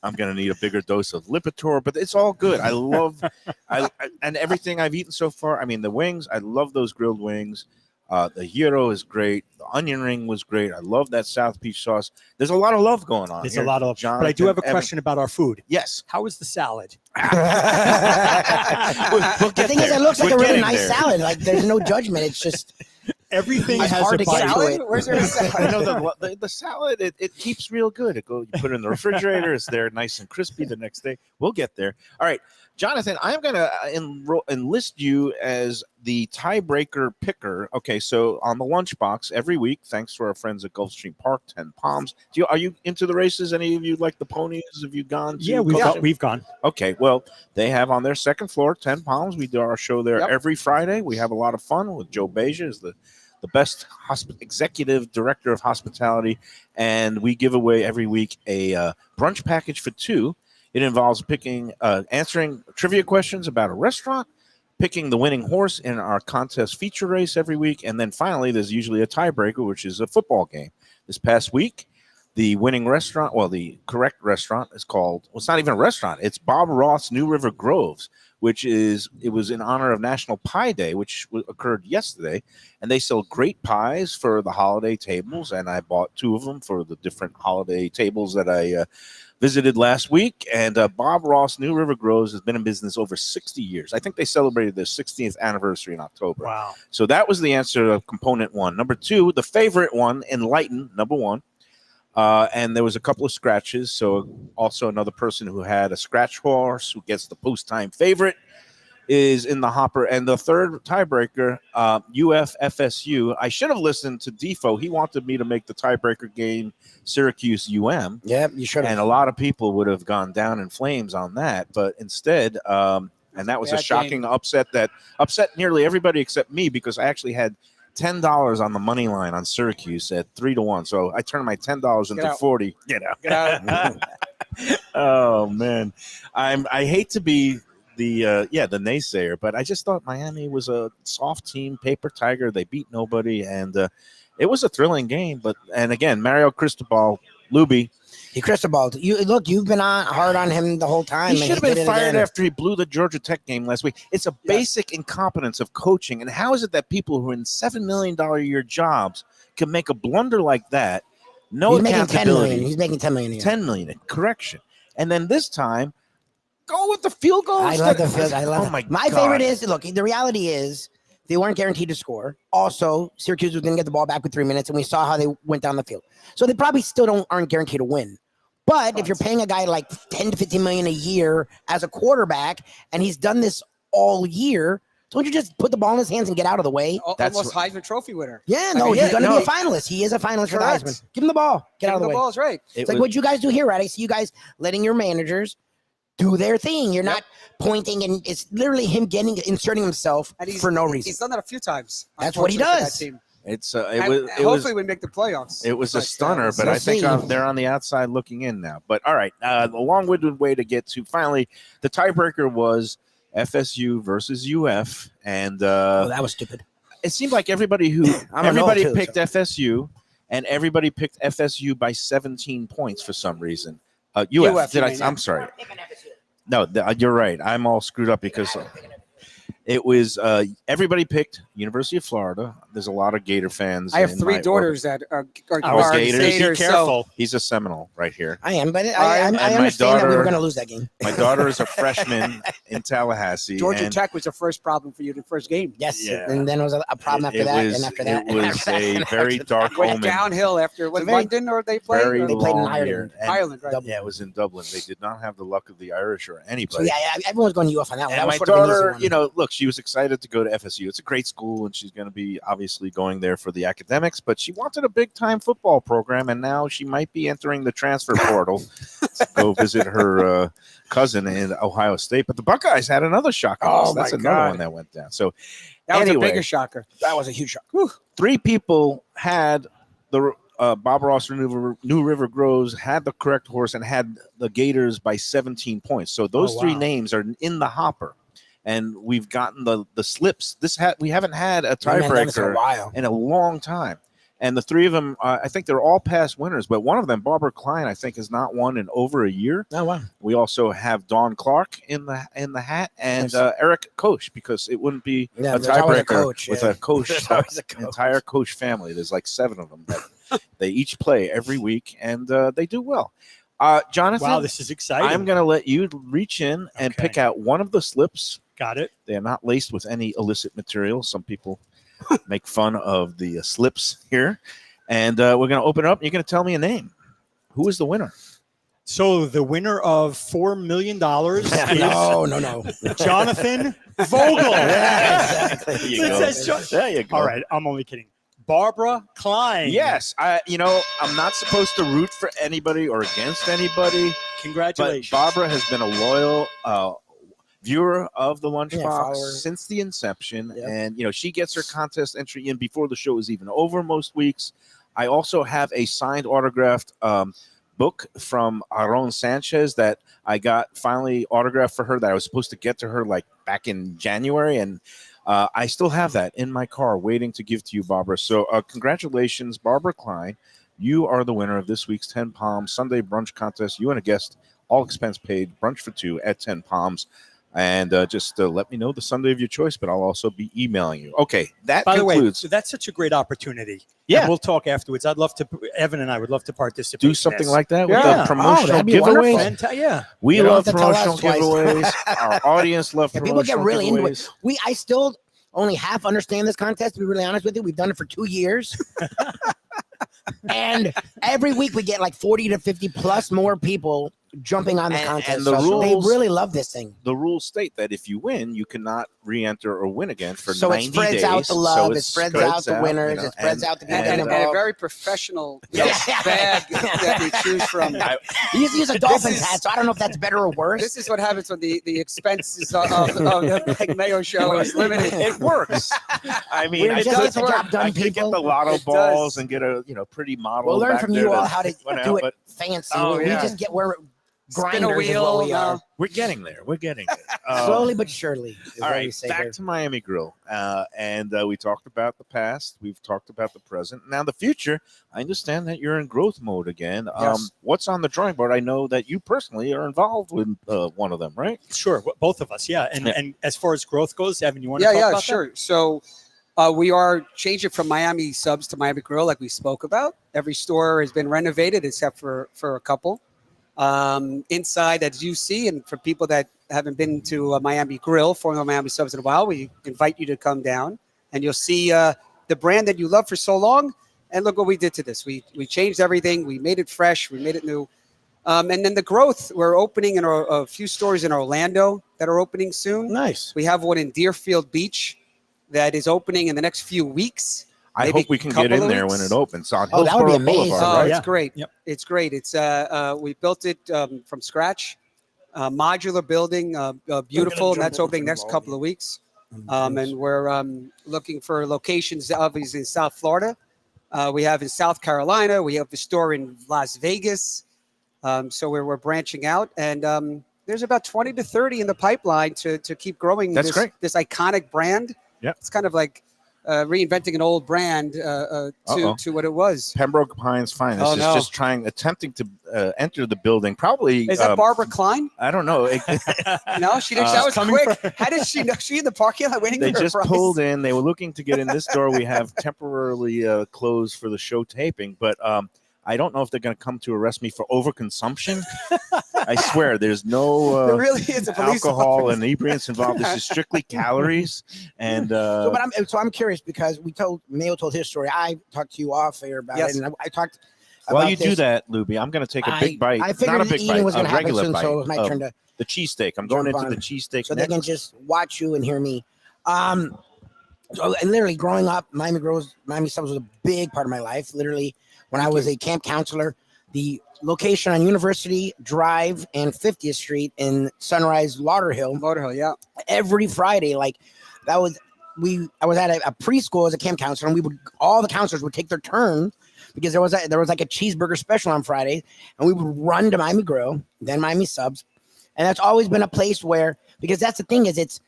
I'm going to need a bigger dose of Lipitor, but it's all good. I love and everything I've eaten so far. I mean, the wings, I love those grilled wings. The gyro is great. The onion ring was great. I love that South Peach sauce. There's a lot of love going on. There's a lot of love. But I do have a question about our food. Yes. How is the salad? The thing is, it looks like a really nice salad. Like there's no judgment. It's just Everything it's has hard a to get bite. to it. Where's there a salad? I know the salad, it keeps real good. You put it in the refrigerator. It's there nice and crispy the next day. We'll get there. All right, Jonathan, I'm going to enlist you as the tiebreaker picker. Okay, so on the lunchbox every week, thanks to our friends at Gulfstream Park, 10 Palms. Are you into the races? Any of you like the ponies? Have you gone to? Yeah, we've gone. Okay, well, they have on their second floor, 10 Palms. We do our show there every Friday. We have a lot of fun with Joe Beja, is the best executive director of hospitality, and we give away every week a brunch package for 2. It involves answering trivia questions about a restaurant, picking the winning horse in our contest feature race every week, and then finally there's usually a tiebreaker, which is a football game. This past week, the winning restaurant, the correct restaurant is called, it's not even a restaurant, it's Bob Roth's New River Groves, it was in honor of National Pie Day, which occurred yesterday, and they sell great pies for the holiday tables, and I bought 2 of them for the different holiday tables that I visited last week. And Bob Ross New River Groves has been in business over 60 years. I think they celebrated their 60th anniversary in October. Wow. So that was the answer to component 1. Number 2, the favorite one, Enlighten, number 1. And there was a couple of scratches. So also another person who had a scratch horse who gets the post-time favorite is in the hopper. And the third tiebreaker, UF-FSU. I should have listened to Defo. He wanted me to make the tiebreaker game Syracuse-UM. Yeah, you should have. And a lot of people would have gone down in flames on that. But instead, and that was a shocking upset that upset nearly everybody except me, because I actually had $10 on the money line on Syracuse at 3-1. So I turned my $10 into 40. Get out. Oh, man. I hate to be the naysayer, but I just thought Miami was a soft team, paper tiger. They beat nobody, and it was a thrilling game. And again, Mario Cristobal, Lubie. He Cristobal. You've been hard on him the whole time. He should have been fired after he blew the Georgia Tech game last week. It's a basic incompetence of coaching. And how is it that people who are in $7 million a year jobs can make a blunder like that? No accountability. He's making $10 million a year. $10 million. Correction. And then this time, go with the field goal. I love the field. I love it. My favorite is, look, the reality is they weren't guaranteed to score. Also, Syracuse was going to get the ball back with 3 minutes, and we saw how they went down the field. So they probably still aren't guaranteed to win. But if you're paying a guy like $10 to $15 million a year as a quarterback, and he's done this all year, don't you just put the ball in his hands and get out of the way? Almost Heisman Trophy winner. Yeah, no, he's going to be a finalist. He is a finalist for the Heisman. Give him the ball. Get out of the way. The ball is right. It's like what you guys do here, right? I see you guys letting your managers do their thing. You're not pointing, and it's literally him inserting himself for no reason. He's done that a few times. That's what he does. Hopefully we make the playoffs. It was a stunner, but I think they're on the outside looking in now. But all right, the long-winded way to get to finally the tiebreaker was FSU versus UF, and that was stupid. It seemed like everybody picked FSU, and everybody picked FSU by 17 points for some reason. UF. I'm sorry. No, you're right. I'm all screwed up because it was everybody picked University of Florida. There's a lot of Gator fans. I have 3 daughters that are Gators. Be careful. He's a Seminole right here. I am, but I understand that we were going to lose that game. My daughter is a freshman in Tallahassee. Georgia Tech was the first problem for you the first game. Yes, and then it was a problem after that, and after that. It was a very dark went omen. Downhill after London, or they played? They played in Ireland. Ireland, right? Yeah, it was in Dublin. They did not have the luck of the Irish or anybody. So yeah, everyone's going UF on that one. And my daughter, look, she was excited to go to FSU. It's a great school, and she's going to be obviously going there for the academics, but she wanted a big-time football program, and now she might be entering the transfer portal to go visit her cousin in Ohio State. But the Buckeyes had another shocker. That's another one that went down. So that was a bigger shocker. That was a huge shock. Whew. 3 people had the Bob Ross New River Groves had the correct horse and had the Gators by 17 points. So those 3 names are in the hopper. And we've gotten the slips. We haven't had a tiebreaker in a long time. And the 3 of them, I think they're all past winners. But one of them, Barbara Klein, I think has not won in over a year. Oh wow! We also have Dawn Clark in the hat, and Eric Koch, because it wouldn't be a tiebreaker with a Koch entire Koch family. There's like 7 of them that they each play every week, and they do well. Jonathan, wow, this is exciting. I'm going to let you reach in and pick out one of the slips. Got it. They are not laced with any illicit material. Some people make fun of the slips here. And we're going to open it up. You're going to tell me a name. Who is the winner? So the winner of $4 million is No. Jonathan Vogel. Yeah, exactly. There you It go. says Jo- There you go. All right, I'm only kidding. Barbara Klein. Yes, I'm not supposed to root for anybody or against anybody, but Congratulations. Barbara has been a loyal viewer of the Lunchbox follower. since the inception, Yep. and she gets her contest entry in before the show is even over most weeks. I also have a signed, autographed book from Aaron Sanchez that I got finally autographed for her that I was supposed to get to her like back in January, and I still have that in my car waiting to give to you, Barbara. So congratulations, Barbara Klein. You are the winner of this week's 10 Palms Sunday brunch contest. You and a guest, all expense paid, brunch for two at 10 Palms. And just let me know the Sunday of your choice, but I'll also be emailing you. Okay, that By the way, concludes. so that's such a great opportunity. Yeah. And we'll talk afterwards. I'd love to, Evan and I would love to participate. Do in something this. like that with Yeah. the promotional that'd be wonderful. giveaways. Yeah. We You don't love have to tell promotional us twice. giveaways. Our audience loves Yeah, people promotional get really into giveaways. it. I still only half understand this contest, to be really honest with you. We've done it for 2 years. And every week we get like 40 to 50 plus more people jumping on the And- contest. and the So rules- they really love this thing. The rules state that if you win, you cannot re-enter or win again for So 90 it spreads days. out the love, it it spreads out the winners, it spreads out the people And, And and a involved. very professional Yeah. bag that we choose from. You used to use a Dolphins is- hat, so I don't know if that's better or worse. This is what happens when the expenses of the Mike Mayo show is limited. It works. I mean, We're it just does get the work. job done, I could get people. the lotto It balls does. and get a pretty model. We'll learn back from there you all that how to went do out, it but fancy. Oh, we yeah. just get where Spin a grinders is wheel. what we are. we're getting there. We're getting there. Slowly but surely. is All what we right, say back here. to Miami Grill. And we talked about the past. We've talked about the present. Now, the future, I understand that you're in growth mode again. Yes. What's on the drawing board? I know that you personally are involved with one of them, right? Sure. Both of us. Yeah. Yeah. And as far as growth goes, Evan, you want to talk about sure. So we are changing from Miami Subs to Miami Grill, like we spoke about. Every store has been renovated except for a couple. Inside, as you see, and for people that haven't been to a Miami Grill, former Miami Subs in a while, we invite you to come down and you'll see the brand that you love for so long. And look what we did to this. We changed everything. We made it fresh. We made it new. And then the growth, we're opening in a few stores in Orlando that are opening soon. Nice. We have one in Deerfield Beach that is opening in the next few weeks. I Maybe hope we can get couple in of there weeks. when it opens on Oh, that would be Hillsborough amazing. Boulevard, Oh, right? it's great. Yep. It's great. It's we built it from scratch, modular building, beautiful, and that's opening next couple of weeks. And we're looking for locations, obviously in South Florida. We have in South Carolina. We have a store in Las Vegas. So we're branching out, and there's about 20 to 30 in the pipeline to keep growing. That's this, great. This iconic brand. Yep. It's kind of like reinventing an old brand Uh-oh. to what it was. Pembroke Pines Finest Oh, is no. just attempting to enter the building. Probably Is that Barbara Klein? I don't know. No, she didn't. That was coming quick. How did she know? She in the parking lot waiting They for her just prize? pulled in. They were looking to get in this door. We have temporarily closed for the show taping, but I don't know if they're going to come to arrest me for overconsumption. I swear, there's no There really is a police alcohol officer. and inebriants involved. This is strictly calories. And So, but I'm curious because Mayo told his story. I talked to you off air about Yes. it, and I talked. while about you do this. that, Lubie, I'm going to take a big bite. I figured Not a big eating bite, was a going to happen regular soon, bite. so it was my of turn to the cheesesteak. I'm going jump into the on, cheesesteak so they next. can just watch you and hear me. So and literally growing up, Miami Subs was a big part of my life. Literally, when I was a camp counselor, the location on University Drive and 50th Street in Sunrise Lauderhill, Motorhill, yeah. every Friday, like that was I was at a preschool as a camp counselor, and all the counselors would take their turn because there was like a cheeseburger special on Friday, and we would run to Miami Grill, then Miami Subs, and that's always been a place where, because that's the thing is it's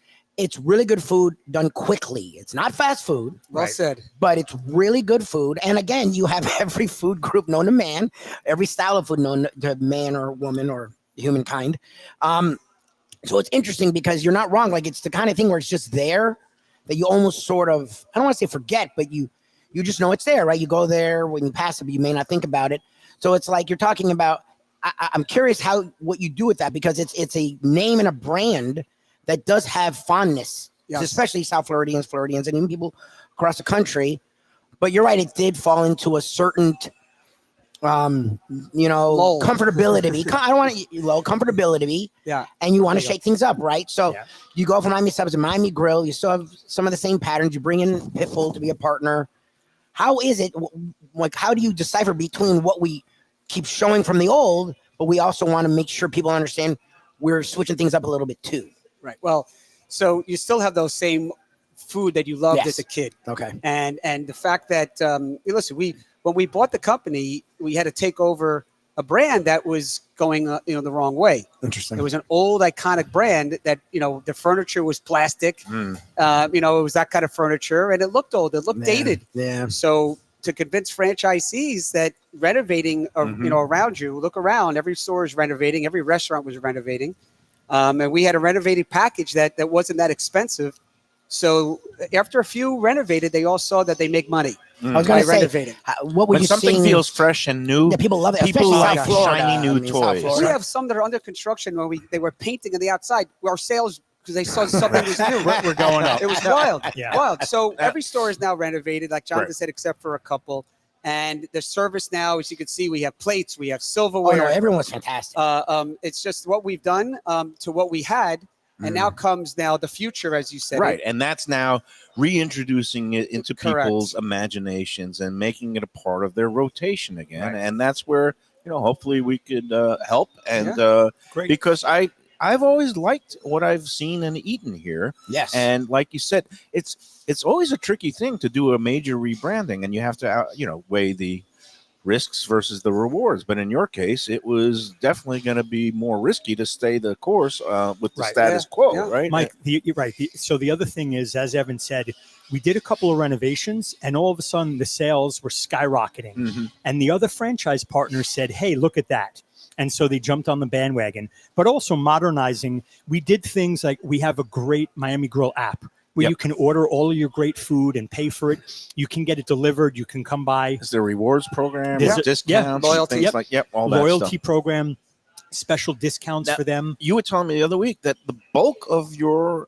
really good food done quickly. It's not fast food. Well said. But it's really good food. And again, you have every food group known to man, every style of food known to man or woman or humankind. So it's interesting because you're not wrong. Like it's the kind of thing where it's just there that you almost sort of, I don't want to say forget, but you just know it's there, right? You go there, when you pass it, but you may not think about it. So it's like you're talking about, I'm curious what you do with that, because it's a name and a brand that does have fondness, Yes. especially South Floridians, and even people across the country. But you're right, it did fall into a certain Low. comfortability. I don't want to low comfortability. Yeah. And you want to There you shake things up, right? So Yeah. you go from Miami Subs to Miami Grill. You still have some of the same patterns. You bring in Pitbull to be a partner. How is it? Like, how do you decipher between what we keep showing from the old, but we also want to make sure people understand we're switching things up a little bit too? Right. Well, so you still have those same food that you loved Yes. as a kid. Okay. And the fact that listen, when we bought the company, we had to take over a brand that was going the wrong way. Interesting. It was an old iconic brand that the furniture was plastic. It was that kind of furniture, and it looked old. It looked dated. Yeah. So to convince franchisees that renovating around you, look around, every store is renovating, every restaurant was renovating, and we had a renovated package that wasn't that expensive. So after a few renovated, they all saw that they make money I was by going to say, renovating. what were When you something seeing? feels fresh and new, Yeah, people love it. people especially like South Florida. shiny new South toys. Florida. We have some that are under construction where they were painting on the outside. Our sales, because they saw something was new. We're going up. It was wild. Yeah. Wild. So every store is now renovated, like Jonathan Right. said, except for a couple. And the service now, as you can see, we have plates, we have Oh, silverware. no, everyone's fantastic. It's just what we've done to what we had. And now comes the future, as you said. Right, and that's now reintroducing it into Correct. people's imaginations and making it a part of their rotation again. Right. And that's where hopefully we could help. And Great. because I've always liked what I've seen and eaten here. Yes. And like you said, it's always a tricky thing to do a major rebranding, and you have to weigh the risks versus the rewards. But in your case, it was definitely going to be more risky to stay the course with the Right. status quo, Yeah. right? Mike, you're right. So the other thing is, as Evan said, we did a couple of renovations, and all of a sudden the sales were skyrocketing. Mhm. And the other franchise partners said, "Hey, look at that." And so they jumped on the bandwagon. But also modernizing, we did things like we have a great Miami Grill app where Yep. you can order all of your great food and pay for it. You can get it delivered. You can come by. Is there a rewards program, There's discounts, loyalty. things Yep. like all that Loyalty stuff. program, special discounts Now- for them. You were telling me the other week that the bulk of your,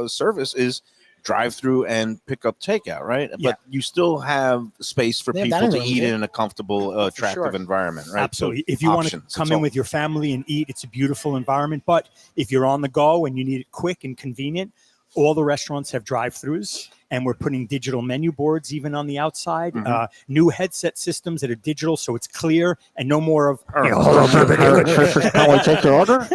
service is drive-through and pick up takeout, right? Yeah. But you still have space for They have people dining to rooms, eat yeah. in a comfortable, attractive sure. environment, right? Absolutely. So If you want to options, come it's in all- with your family and eat, it's a beautiful environment. But if you're on the go and you need it quick and convenient, all the restaurants have drive-throughs, and we're putting digital menu boards even on the outside. Mhm. New headset systems that are digital, so it's clear and no more of. Can we take your order?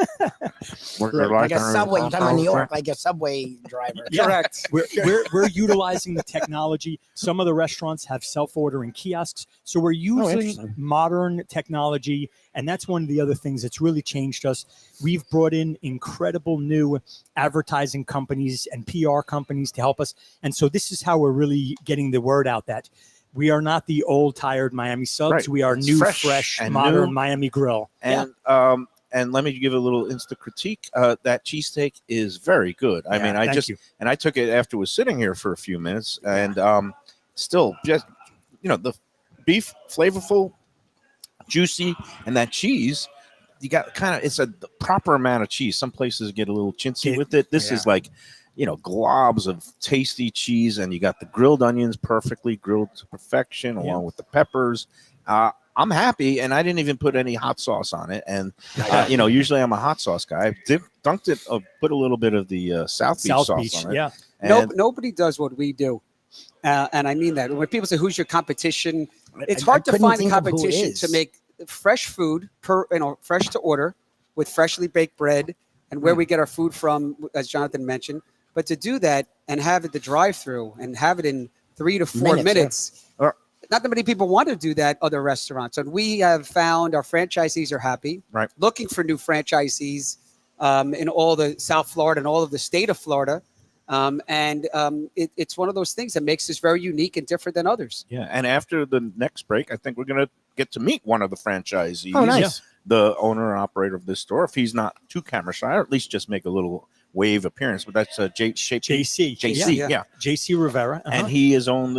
like a subway. You're talking about New York, like a subway driver. Yeah. Correct. We're utilizing the technology. Some of the restaurants have self-ordering kiosks, so we're using interesting. modern technology, and that's one of the other things that's really changed us. We've brought in incredible new advertising companies and PR companies to help us, and so this is how we're really getting the word out that we are not the old, tired Miami Subs. Right. We are It's new, fresh fresh, and modern new. Miami Grill. And let me give a little insta critique. That cheesesteak is very good. I Yeah, mean, I thank just you. and I took it after it was sitting here for a few minutes, and still just the beef flavorful, juicy, and that cheese. You got it's the proper amount of cheese. Some places get a little chintzy with it. This is like globs of tasty cheese, and you got the grilled onions perfectly grilled to perfection, along with the peppers. I'm happy, and I didn't even put any hot sauce on it. And usually I'm a hot sauce guy. I dunked it, put a little bit of the South Beach sauce on it. Yeah. And Nobody does what we do. And I mean that. When people say, who's your competition? It's I hard to couldn't find a think of who it competition is. to make fresh food, fresh to order with freshly baked bread and where we get our food from, as Jonathan mentioned. But to do that and have it the drive-through and have it in 3 to 4 minutes, not that many people want to do that, other restaurants. And we have found our franchisees are happy, Right. looking for new franchisees in all the South Florida and all of the state of Florida. It's one of those things that makes us very unique and different than others. Yeah, and after the next break, I think we're going to get to meet one of the franchisees. Oh, nice. The owner and operator of this store. If he's not too camera shy, or at least just make a little wave appearance. But that's JC. yeah. JC Rivera. And he has owned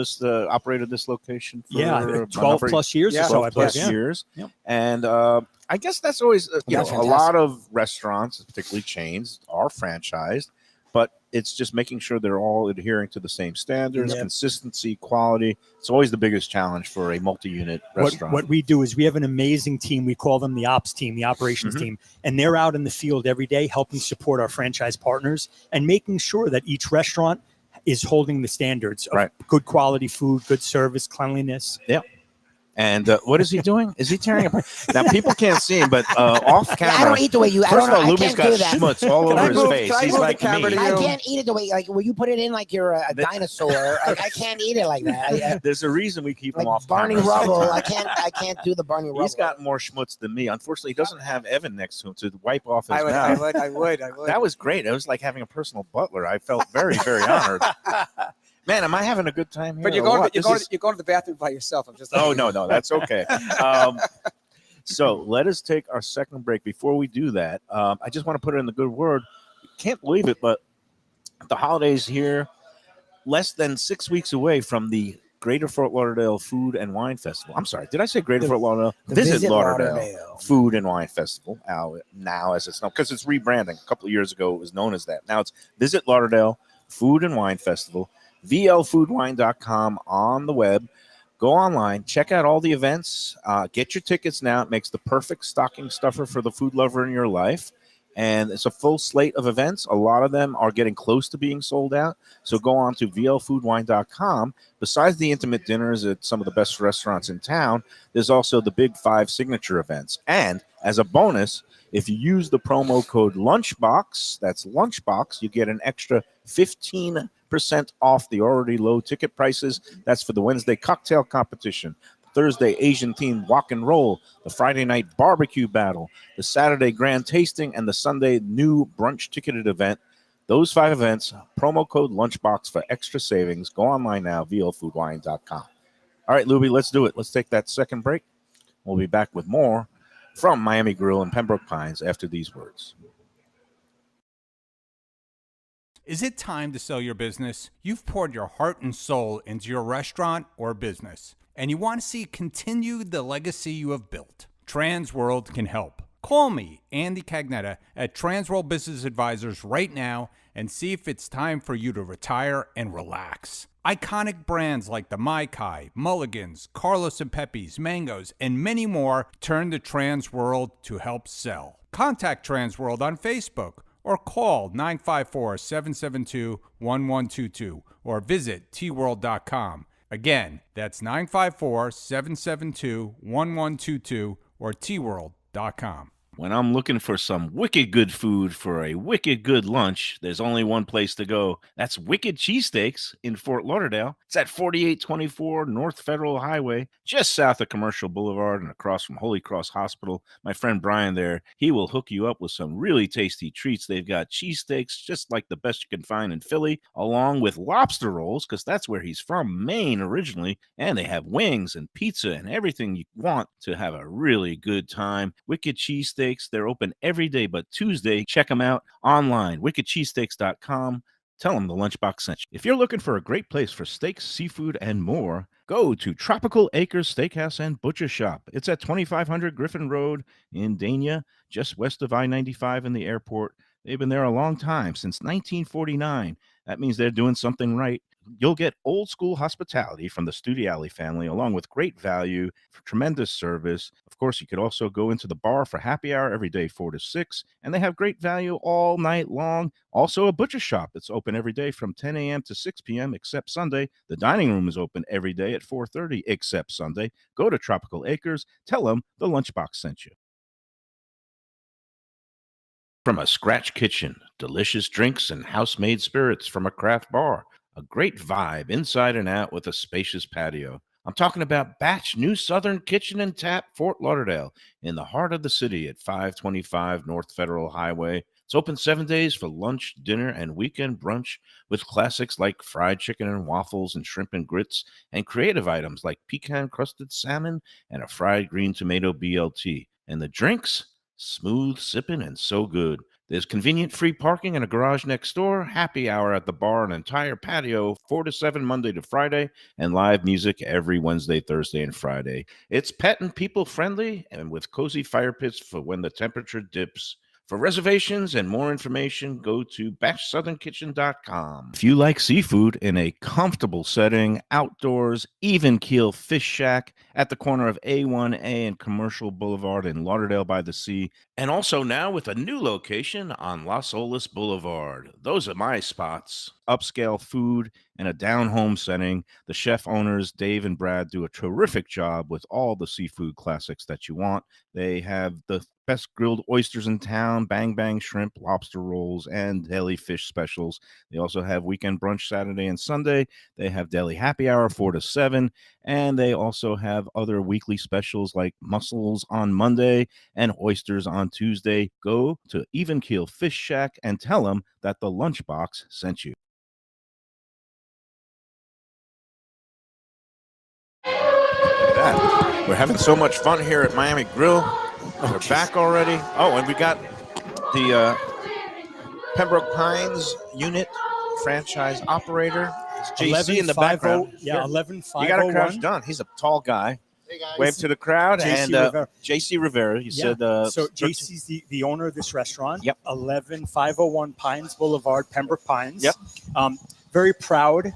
operated this location for a 12 number of plus years Yeah. or so, I 12 believe. plus Yeah. years. Yep. And I guess that's always, That's a lot of restaurants, particularly chains, are franchised. but it's just making sure they're all adhering to the same standards, Yep. consistency, quality. It's always the biggest challenge for a multi-unit restaurant. What we do is we have an amazing team. We call them the ops team, the operations team, and they're out in the field every day helping support our franchise partners and making sure that each restaurant is holding the standards of good quality food, good service, cleanliness. Yeah. And what is he doing? Is he tearing apart? Now, people can't see him, but off camera. I don't eat the way you. I First don't of all, know. I Lubie's can't got do that. schmutz all over his face. can I He's move the like camera me. to I you? can't eat it the way will you put it in like you're a dinosaur. Like I can't eat it like that. There's a reason we keep him Like off Barney camera Rubble. sometimes. I can't do the Barney Rubble. He's got more schmutz than me. Unfortunately, he doesn't have Evan next to him to wipe off his I mouth. would. That was great. It was like having a personal butler. I felt very, very honored. Man, am I having a good time here? But you're or going, what? you're, This going, is- you're going to the bathroom by yourself. I'm just. Oh, no, that's okay. So let us take our second break. Before we do that, I just want to put it in the good word. Can't believe it, but the holidays here, less than 6 weeks away from the Greater Fort Lauderdale Food and Wine Festival. I'm sorry, did I say Greater Fort Lauderdale? the Visit Lauderdale, Lauderdale. Food and Wine Festival. Now as it's known, because it's rebranding. A couple of years ago, it was known as that. Now it's Visit Lauderdale Food and Wine Festival. VLFoodWine.com on the web. Go online, check out all the events, get your tickets now. It makes the perfect stocking stuffer for the food lover in your life. And it's a full slate of events. A lot of them are getting close to being sold out. So go on to VLFoodWine.com. Besides the intimate dinners at some of the best restaurants in town, there's also the Big 5 signature events. And as a bonus, if you use the promo code Lunchbox, that's Lunchbox, you get an extra 15% off the already low ticket prices. That's for the Wednesday cocktail competition, Thursday Asian themed walk and roll, the Friday night barbecue battle, the Saturday grand tasting, and the Sunday new brunch ticketed event. Those 5 events, promo code Lunchbox for extra savings. Go online now, VLFoodWine.com. All right, Lubie, let's do it. Let's take that second break. We'll be back with more from Miami Grill in Pembroke Pines after these words. Is it time to sell your business? You've poured your heart and soul into your restaurant or business, and you want to see continue the legacy you have built. Transworld can help. Call me, Andy Cagnetta, at Transworld Business Advisors right now and see if it's time for you to retire and relax. Iconic brands like the Mai Kai, Mulligan's, Carlos and Pepe's, Mangoes, and many more turn to Transworld to help sell. Contact Transworld on Facebook or call 954-772-1122 or visit tworld.com. Again, that's 954-772-1122 or tworld.com. When I'm looking for some wicked good food for a wicked good lunch, there's only one place to go. That's Wicked Cheesesteaks in Fort Lauderdale. It's at 4824 North Federal Highway, just south of Commercial Boulevard and across from Holy Cross Hospital. My friend Brian there, he will hook you up with some really tasty treats. They've got cheesesteaks just like the best you can find in Philly, along with lobster rolls, because that's where he's from, Maine originally. And they have wings and pizza and everything you want to have a really good time. Wicked Cheesesteaks. They're open every day but Tuesday. Check them out online, wickedcheesesteaks.com. Tell them the Lunchbox sent you. If you're looking for a great place for steaks, seafood, and more, go to Tropical Acres Steakhouse and Butcher Shop. It's at 2500 Griffin Road in Dania, just west of I-95 in the airport. They've been there a long time, since 1949. That means they're doing something right. You'll get old school hospitality from the Studiali family, along with great value, for tremendous service. Of course, you could also go into the bar for happy hour every day, 4 to 6, and they have great value all night long. Also, a butcher shop that's open every day from 10 a.m. to 6 p.m. except Sunday. The dining room is open every day at 4:30 except Sunday. Go to Tropical Acres. Tell them the Lunchbox sent you. From a scratch kitchen, delicious drinks and house-made spirits from a craft bar. A great vibe inside and out with a spacious patio. I'm talking about Batch New Southern Kitchen and Tap, Fort Lauderdale, in the heart of the city at 525 North Federal Highway. It's open 7 days for lunch, dinner, and weekend brunch with classics like fried chicken and waffles and shrimp and grits, and creative items like pecan-crusted salmon and a fried green tomato BLT. And the drinks? Smooth sipping and so good. There's convenient free parking and a garage next door, happy hour at the bar, an entire patio, 4 to 7 Monday to Friday, and live music every Wednesday, Thursday, and Friday. It's pet and people friendly and with cozy fire pits for when the temperature dips. For reservations and more information, go to bashsouthernkitchen.com. If you like seafood in a comfortable setting, outdoors, even keel fish shack at the corner of A1A and Commercial Boulevard in Lauderdale by the Sea, and also now with a new location on Las Olas Boulevard. Those are my spots. Upscale food in a down-home setting. The chef owners, Dave and Brad, do a terrific job with all the seafood classics that you want. They have the best grilled oysters in town, bang bang shrimp, lobster rolls, and deli fish specials. They also have weekend brunch Saturday and Sunday. They have deli happy hour 4 to 7, and they also have other weekly specials like mussels on Monday and oysters on Tuesday. Go to Even Keel Fish Shack and tell them that the Lunchbox sent you. Look at that. We're having so much fun here at Miami Grill. We're back already. Oh, and we got the Pembroke Pines unit franchise operator. It's JC in the background. Yeah, 11501. You got to crouch down. He's a tall guy. Hey guys. Wave to the crowd. JC and Rivera. JC Rivera. You said. So JC's the owner of this restaurant. Yep. 11501 Pines Boulevard, Pembroke Pines. Yep. Very proud.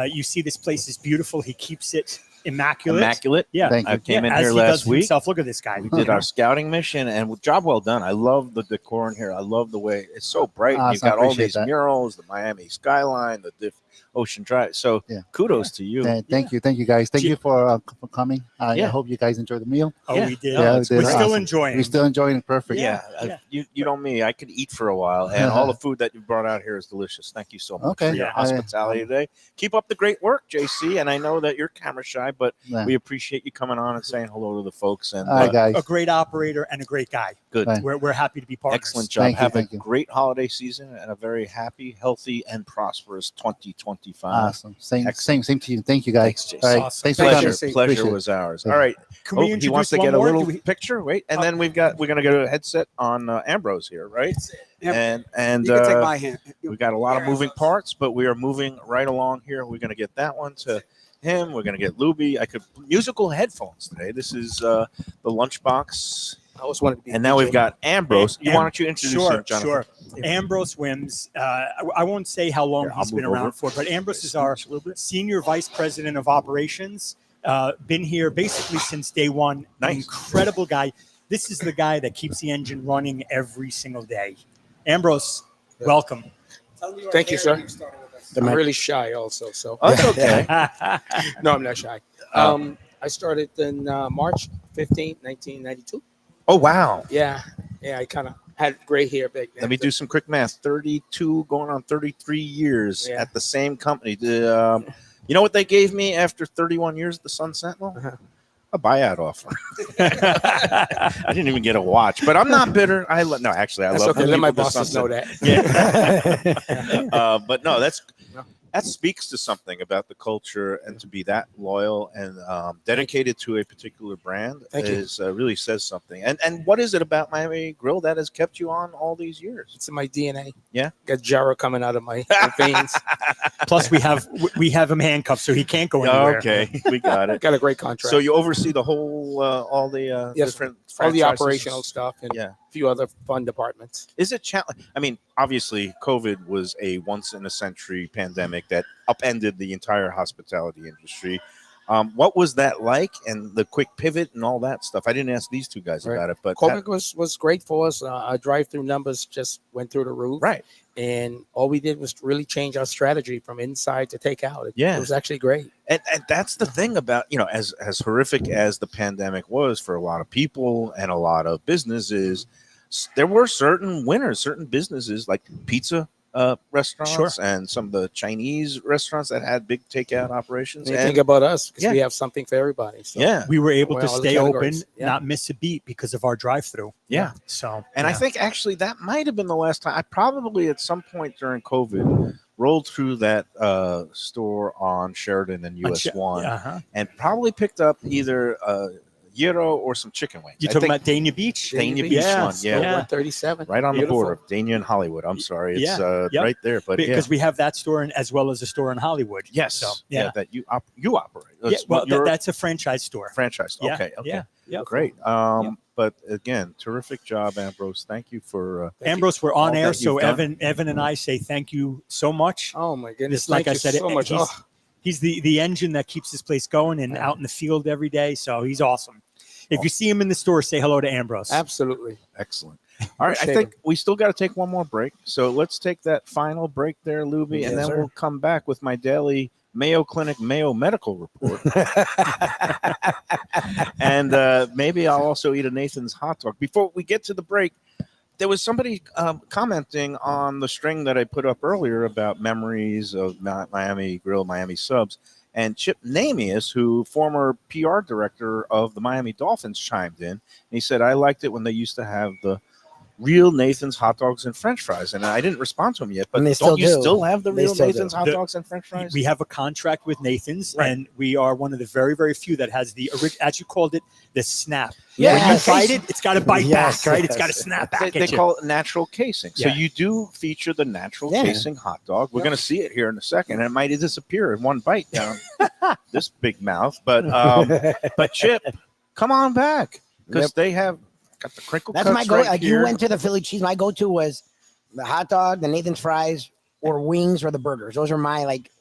You see this place is beautiful. He keeps it immaculate. Yeah. Thank you. I came in as here he last does week. himself. Look at this guy. We did our scouting mission, and job well done. I love the decor in here. I love the way it's so bright. Awesome. You've got all Appreciate these that. murals, the Miami skyline, the Ocean Drive. So Yeah. kudos to you. Thank you, guys. Thank you for coming. I Yeah. hope you guys enjoyed the meal. Oh, Yeah. we did. Yeah, we did. We're still Awesome. enjoying. We're still enjoying it. Perfect. Yeah, Yeah. You know me. I could eat for a while, and all the food that you brought out here is delicious. Thank you so much Okay. for your Yeah. hospitality today. Keep up the great work, JC. And I know that you're camera shy, but Yeah. we appreciate you coming on and saying hello to the folks. And All right, guys. a great operator and a great guy. good. Right. We're happy to be partners. Excellent job. Thank you, Have thank a you. great holiday season and a very happy, healthy, and prosperous 2025. Awesome. Same Excellent. to you. Thank you, guys. Thanks, Jason. All right. Awesome. Thanks for Pleasure, coming. JC. pleasure Appreciate was ours. Yeah. All right. Can we he introduce wants to one get a more? little Do we- picture. Wait, and then we're gonna get a headset on Ambrose here, right? Yep. And You can take my hand. we got a lot of moving parts, but we are moving right along here. We're gonna get that one to him. We're gonna get Lubie. Musical headphones today. This is the Lunchbox, I always wanted to be. and now we've got Ambrose. Why don't you introduce Sure, him, Jonathan? sure. Ambrose Wims. I won't say how long Here, I'll he's been move around over. for, but Ambrose is our senior vice president of operations. Been here basically since day one. Nice. Incredible guy. This is the guy that keeps the engine running every single day. Ambrose, welcome. Thank you, sir. I'm mic. really shy, also. So Oh, that's okay. no, I'm not shy. I started in March 15, 1992. Oh wow. Yeah, I kind of had gray hair back then. Let me do some quick math. 32 going on 33 years Yeah. at the same company. You know what they gave me after 31 years at the Sun Sentinel? Uh-huh. A buyout offer. I didn't even get a watch, but I'm not bitter. I love That's love okay. to Let keep my with the bosses Sun know Sentinel. that. Yeah. But no, that No. speaks to something about the culture, and to be that loyal and dedicated to a particular brand Thank you. is really says something. And what is it about Miami Grill that has kept you on all these years? It's in my DNA. Yeah? Got Gyro coming out of my veins. Plus, we have him handcuffed, so he can't go anywhere. Okay, we got it. Got a great contract. So you oversee the whole, all the Yes, different all the franchises? operational stuff and Yeah. a few other fun departments. Is it challenge? I mean, obviously, COVID was a once-in-a-century pandemic that upended the entire hospitality industry. What was that like, and the quick pivot and all that stuff? I didn't ask these two guys Right. about it, but COVID was great for us. Our drive-through numbers just went through the roof. right, And all we did was really change our strategy from inside to takeout. Yeah. It was actually great. and that's the thing about, as horrific as the pandemic was for a lot of people and a lot of businesses, there were certain winners, certain businesses like pizza restaurants and some of the Chinese restaurants that had big takeout operations. And you And think about us because Yeah. we have something for everybody. So. yeah, We were able to Well, all the stay open, categories. Yeah. not miss a beat because of our drive-through. yeah. So, And I yeah. think actually that might have been the last time. I probably at some point during COVID rolled through that store on Sheridan and US 1 Uh-huh. and probably picked up either gyro or some chicken wings. You I talking think about Dania Beach? Dania Beach Yeah. one, yeah. 137. Right on Beautiful. the border of Dania and Hollywood. I'm sorry. It's Yep. right there. But Because we have that store as well as a store in Hollywood. yes, So, yeah, yeah. that you operate. Yeah, That's well, what your that's a franchise store. franchise. Yeah, Okay, okay. Yeah. Yep. Great. Yep. But again, terrific job, Ambrose. Thank you for Ambrose, we're on all air, that so you've done. Evan and I say thank you so much. Oh my goodness! This, like Thank I you said, so much. he's the engine that keeps this place going and out in the field every day. So he's awesome. If you see him in the store, say hello to Ambrose. Absolutely. excellent. All right, I Appreciate think we still got to take one more break. So let's take that final break there, Lubie, Yes, and then sir. we'll come back with my daily Mayo Clinic Mayo medical report. And maybe I'll also eat a Nathan's hot dog. Before we get to the break, there was somebody commenting on the string that I put up earlier about memories of Miami Grill, Miami subs. And Chip Namias, who former PR director of the Miami Dolphins, chimed in. And he said, I liked it when they used to have the real Nathan's hot dogs and French fries. And I didn't respond to him yet, but And they don't still you do. still have the They real still do. Nathan's hot dogs and French fries? We have a contract with Nathan's, Right. and we are one of the very, very few that has the, as you called it, the snap. Yeah, When you yes. bite it, it's got to bite Yes, back, right? It's yes. got to snap They, back they at you. call it natural casing. So Yeah. you do feature the natural Yeah. casing hot dog. We're going to see it here in a second, and it might disappear in one bite down this big mouth. But Chip, come on back because Yep. they have got the crinkle That's cuts my go. right Like here. you went to the Philly cheese. My go-to was the hot dog, the Nathan's fries, or wings, or the burgers. Those are my like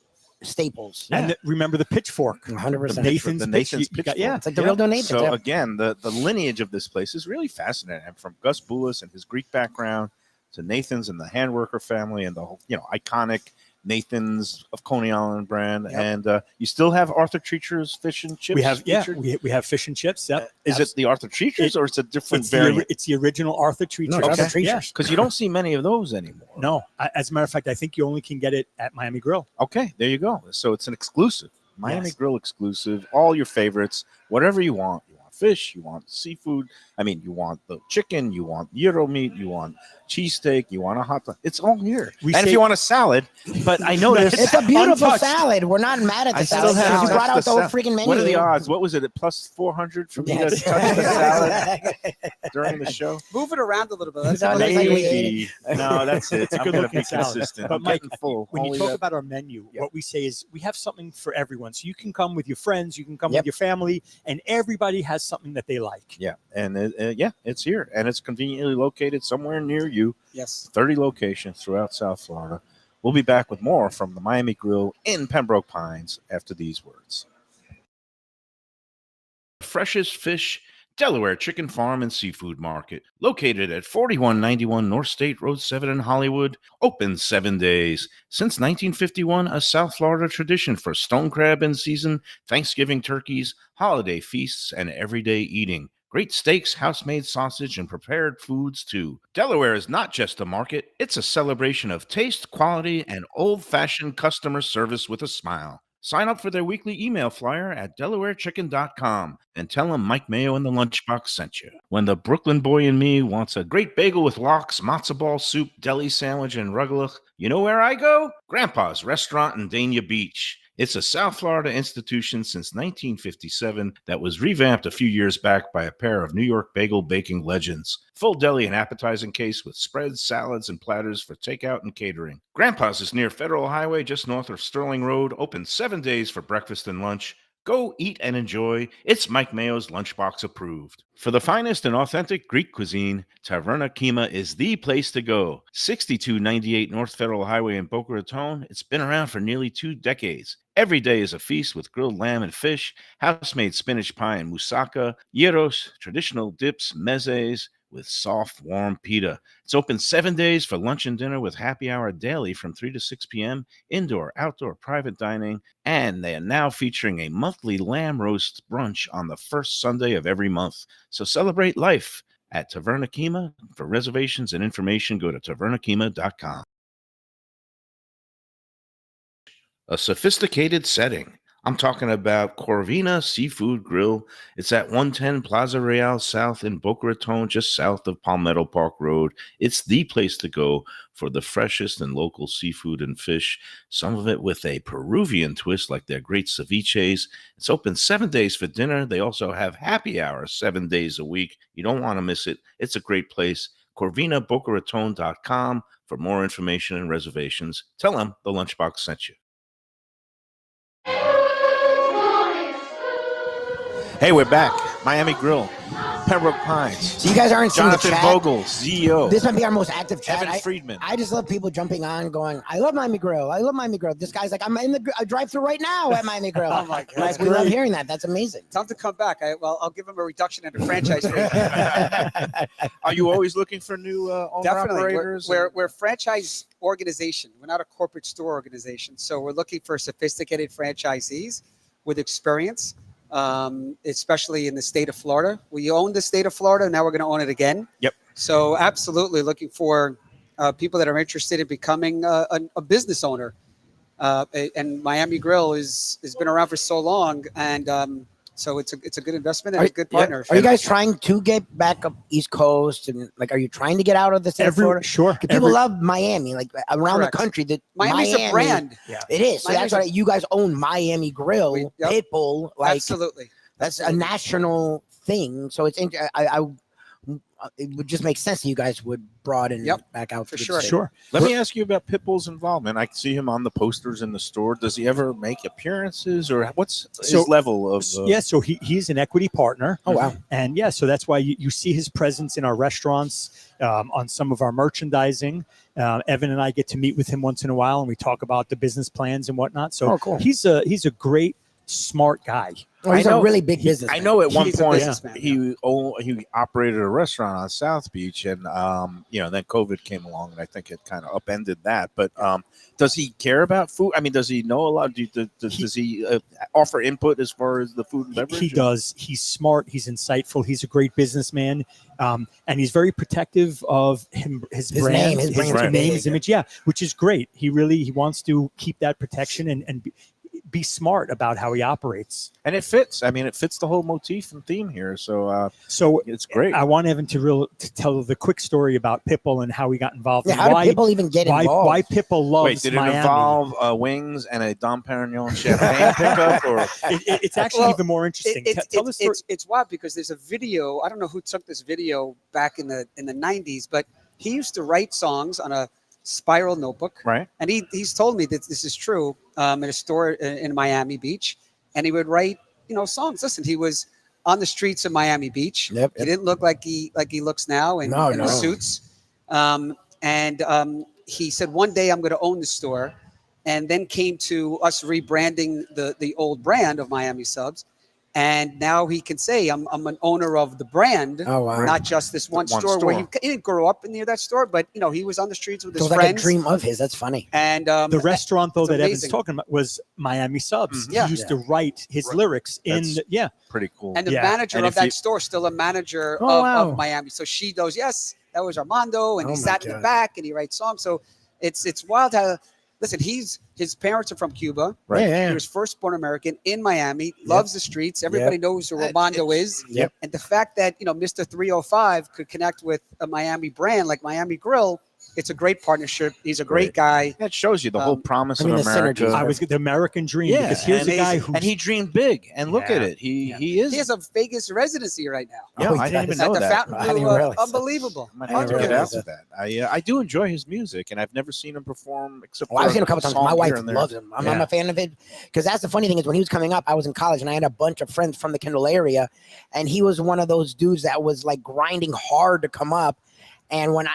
staples. And remember the pitchfork. 100%. Nathan's, the pitch- Nathan's you got- pitchfork. yeah, It's like the real donations. So yeah. again, the lineage of this place is really fascinating. From Gus Boulis and his Greek background to Nathan's and the handworker family and the whole, iconic Nathan's of Coney Island brand. Yep. And you still have Arthur Treacher's fish and chips. we have featured? we have fish and chips. Yep. Is it the Arthur Treacher's or it's a different It's variant? the original Arthur Treacher. No, it's Arthur Okay. Treacher's. Yeah. Because you don't see many of those anymore. No, as a matter of fact, I think you only can get it at Miami Grill. Okay, there you go. So it's an exclusive, Miami Yes. Grill exclusive. All your favorites, whatever you want. You want fish, you want seafood. I mean, you want the chicken, you want gyro meat, you want cheesesteak, you want a hot dog. It's all here. We And if say- you want a salad, but I noticed It's a beautiful Untouched. salad. We're not mad at the I still salad. have You touched brought out the whole salad. freaking menu. What are the odds? What was it at plus 400 for me to Yes. touch the salad during the show? Move it around a little bit. That's No, all. that's like we Maybe. No, that's it. It's a I'm good gonna looking be salad. consistent. But I'm Mike, getting full. when you Only talk that- about our menu, Yeah. what we say is we have something for everyone. So you can come with your friends, you can come Yep. with your family, and everybody has something that they like. Yeah, and it's here, and it's conveniently located somewhere near you. Yes. 30 locations throughout South Florida. We'll be back with more from the Miami Grill in Pembroke Pines after these words. Freshest fish, Delaware Chicken Farm and Seafood Market, located at 4191 North State Road 7 in Hollywood, open 7 days. Since 1951, a South Florida tradition for stone crab in season, Thanksgiving turkeys, holiday feasts, and everyday eating. Great steaks, house-made sausage, and prepared foods, too. Delaware is not just a market, it's a celebration of taste, quality, and old-fashioned customer service with a smile. Sign up for their weekly email flyer at DelawareChicken.com and tell them Mike Mayo and the Lunchbox sent you. When the Brooklyn boy in me wants a great bagel with lox, matzo ball soup, deli sandwich, and rugelach, you know where I go? Grandpa's Restaurant in Dania Beach. It's a South Florida institution since 1957 that was revamped a few years back by a pair of New York bagel baking legends. Full deli and appetizing case with spreads, salads, and platters for takeout and catering. Grandpa's is near Federal Highway just north of Sterling Road, open 7 days for breakfast and lunch. Go eat and enjoy. It's Mike Mayo's Lunchbox approved. For the finest and authentic Greek cuisine, Taverna Kima is the place to go. 6298 North Federal Highway in Boca Raton. It's been around for nearly 2 decades. Every day is a feast with grilled lamb and fish, house-made spinach pie and moussaka, gyros, traditional dips, mezes, with soft, warm pita. It's open 7 days for lunch and dinner with happy hour daily from 3 to 6 p.m., indoor, outdoor, private dining, and they are now featuring a monthly lamb roast brunch on the first Sunday of every month. So celebrate life at Taverna Kima. For reservations and information, go to tavernakima.com. A sophisticated setting. I'm talking about Corvina Seafood Grill. It's at 110 Plaza Real South in Boca Raton, just south of Palmetto Park Road. It's the place to go for the freshest and local seafood and fish, some of it with a Peruvian twist like their great ceviches. It's open 7 days for dinner. They also have happy hour 7 days a week. You don't want to miss it. It's a great place. CorvinaBocaRaton.com for more information and reservations. Tell them the Lunchbox sent you. Hey, we're back. Miami Grill, Pembroke Pines, So you guys aren't seeing the Jonathan chat. Vogel, CEO, This might be our most active chat. Evan Friedman. I just love people jumping on, going, "I love Miami Grill. I love Miami Grill." This guy's like, "I'm in the drive-through right now at Miami Grill." Oh my God. Like, we love hearing that. That's amazing. Tell him to come back. I'll give him a reduction in the franchise fee. Are you always looking for new owner Definitely. operators? We're a franchise organization. We're not a corporate store organization. So we're looking for sophisticated franchisees with experience, especially in the state of Florida. We own the state of Florida. Now we're going to own it again. Yep. So absolutely looking for people that are interested in becoming a business owner. And Miami Grill has been around for so long, and so it's a good investment and a good partner. Are you guys trying to get back up East Coast, and like, are you trying to get out of the state of Florida? Sure. 'Cause people love Miami, like around Correct. the country. That Miami's a brand. It is. So Miami's that's why you guys own Miami Grill, Yep. Pitbull. Like, Absolutely. that's a national thing. So it's it would just make sense that you guys would broaden back out For to the sure. state. Sure. Let me ask you about Pitbull's involvement. I see him on the posters in the store. Does he ever make appearances, or what's his level of? Yeah, so he's an equity partner. Oh, wow. And yeah, so that's why you see his presence in our restaurants, on some of our merchandising. Evan and I get to meet with him once in a while, and we talk about the business plans and whatnot. So cool. he's a great, smart guy. Oh, he's I know- a really big business. I know at one He's a point businessman, he operated a restaurant on South Beach, and then COVID came along, and I think it kind of upended that. But does he care about food? I mean, does he know a lot? Does he offer input as far as the food and beverage? He does. He's smart. He's insightful. He's a great businessman, and he's very protective of his brand, name, his brand, name, big. his image. Yeah, which is great. He wants to keep that protection and be smart about how he operates. And it fits. I mean, it fits the whole motif and theme here. So So it's great. I want Evan to tell the quick story about Pitbull and how he got involved. Yeah, and how why, did people even get involved? Why Pitbull loves Wait, did it Miami. involve wings and a Dom Perignon champagne pickup? Or It's actually even more interesting. Tell the story. It's wild because there's a video. I don't know who took this video back in the 90s, but he used to write songs on a spiral notebook. right? And he's told me that this is true in a store in Miami Beach. And he would write, songs. Listen, he was on the streets of Miami Beach. Yep, He didn't look like he looks now in the suits. He said, one day I'm going to own the store. And then came to us rebranding the old brand of Miami Subs. And now he can say, I'm an owner of the brand, Oh, wow. not just this one store where he didn't grow up near that store, but he was on the streets with It his was like a friends. dream of his. That's funny. And The restaurant, though, it's that Evan's amazing. talking about was Miami Subs. Yeah. He used to write his lyrics in. That's- Pretty cool. And the Yeah. manager And of if that you- store, still a manager Oh, of wow. Miami. So she goes, yes, that was Armando. And Oh, he my sat in the God. back and he writes songs. So it's wild how, listen, his parents are from Cuba. Right. Yeah. He was first born American in Miami, loves the streets. Everybody knows who Armando is. Yep. And the fact that, Mr. 305 could connect with a Miami brand like Miami Grill, it's a great partnership. He's a great guy. That shows you the whole promise I mean, of the America. synergies. I was the American dream Yeah, because here's a guy who and he dreamed big, and look at Yeah. it. He is. He has a Vegas residency right now. Yeah, Oh, I he didn't does. even know At the that. Fountain I didn't Blue, realize that. unbelievable. I might I have to didn't get realize out to that. I do enjoy his music, and I've never seen him perform except Well, I've for seen him a couple times. song My here wife and there. loves him. I'm Yeah. a fan of it because that's the funny thing is when he was coming up, I was in college and I had a bunch of friends from the Kendall area, and he was one of those dudes that was like grinding hard to come up. And when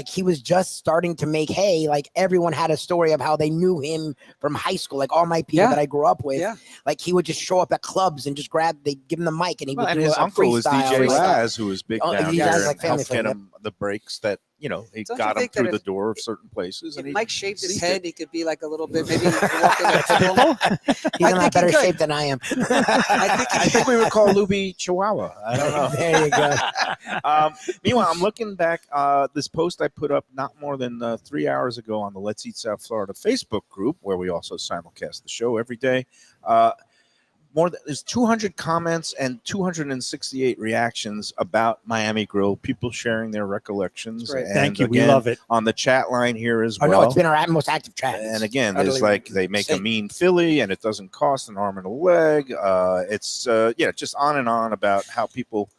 he was just starting to make hay, like everyone had a story of how they knew him from high school. Like all my people Yeah. that I grew up with, Yeah. like he would just show up at clubs and just they'd give him the mic and he Well, would and do his a uncle is freestyle. DJ Like, Laz, who is big Oh, down you here guys and like family helped get friend, him the breaks that he Don't you got him think that through the if- door of certain places. If And he, Mike shaved his seized head, it. he could be like a little bit, maybe he could walk in a Pitbull. He's I in a think lot he better could. shape than I am. I think we would call Lubie Chihuahua. I don't know. There you go. Meanwhile, I'm looking back. This post I put up not more than 3 hours ago on the Let's Eat South Florida Facebook group, where we also simulcast the show every day. There's 200 comments and 268 reactions about Miami Grill. People sharing their recollections. Great. And thank you. We again, love it. on the chat line here as Oh well. no, it's been our most active chat. And again, Utterly there's like they make a insane. mean Philly, and it doesn't cost an arm and a leg. It's just on and on about how people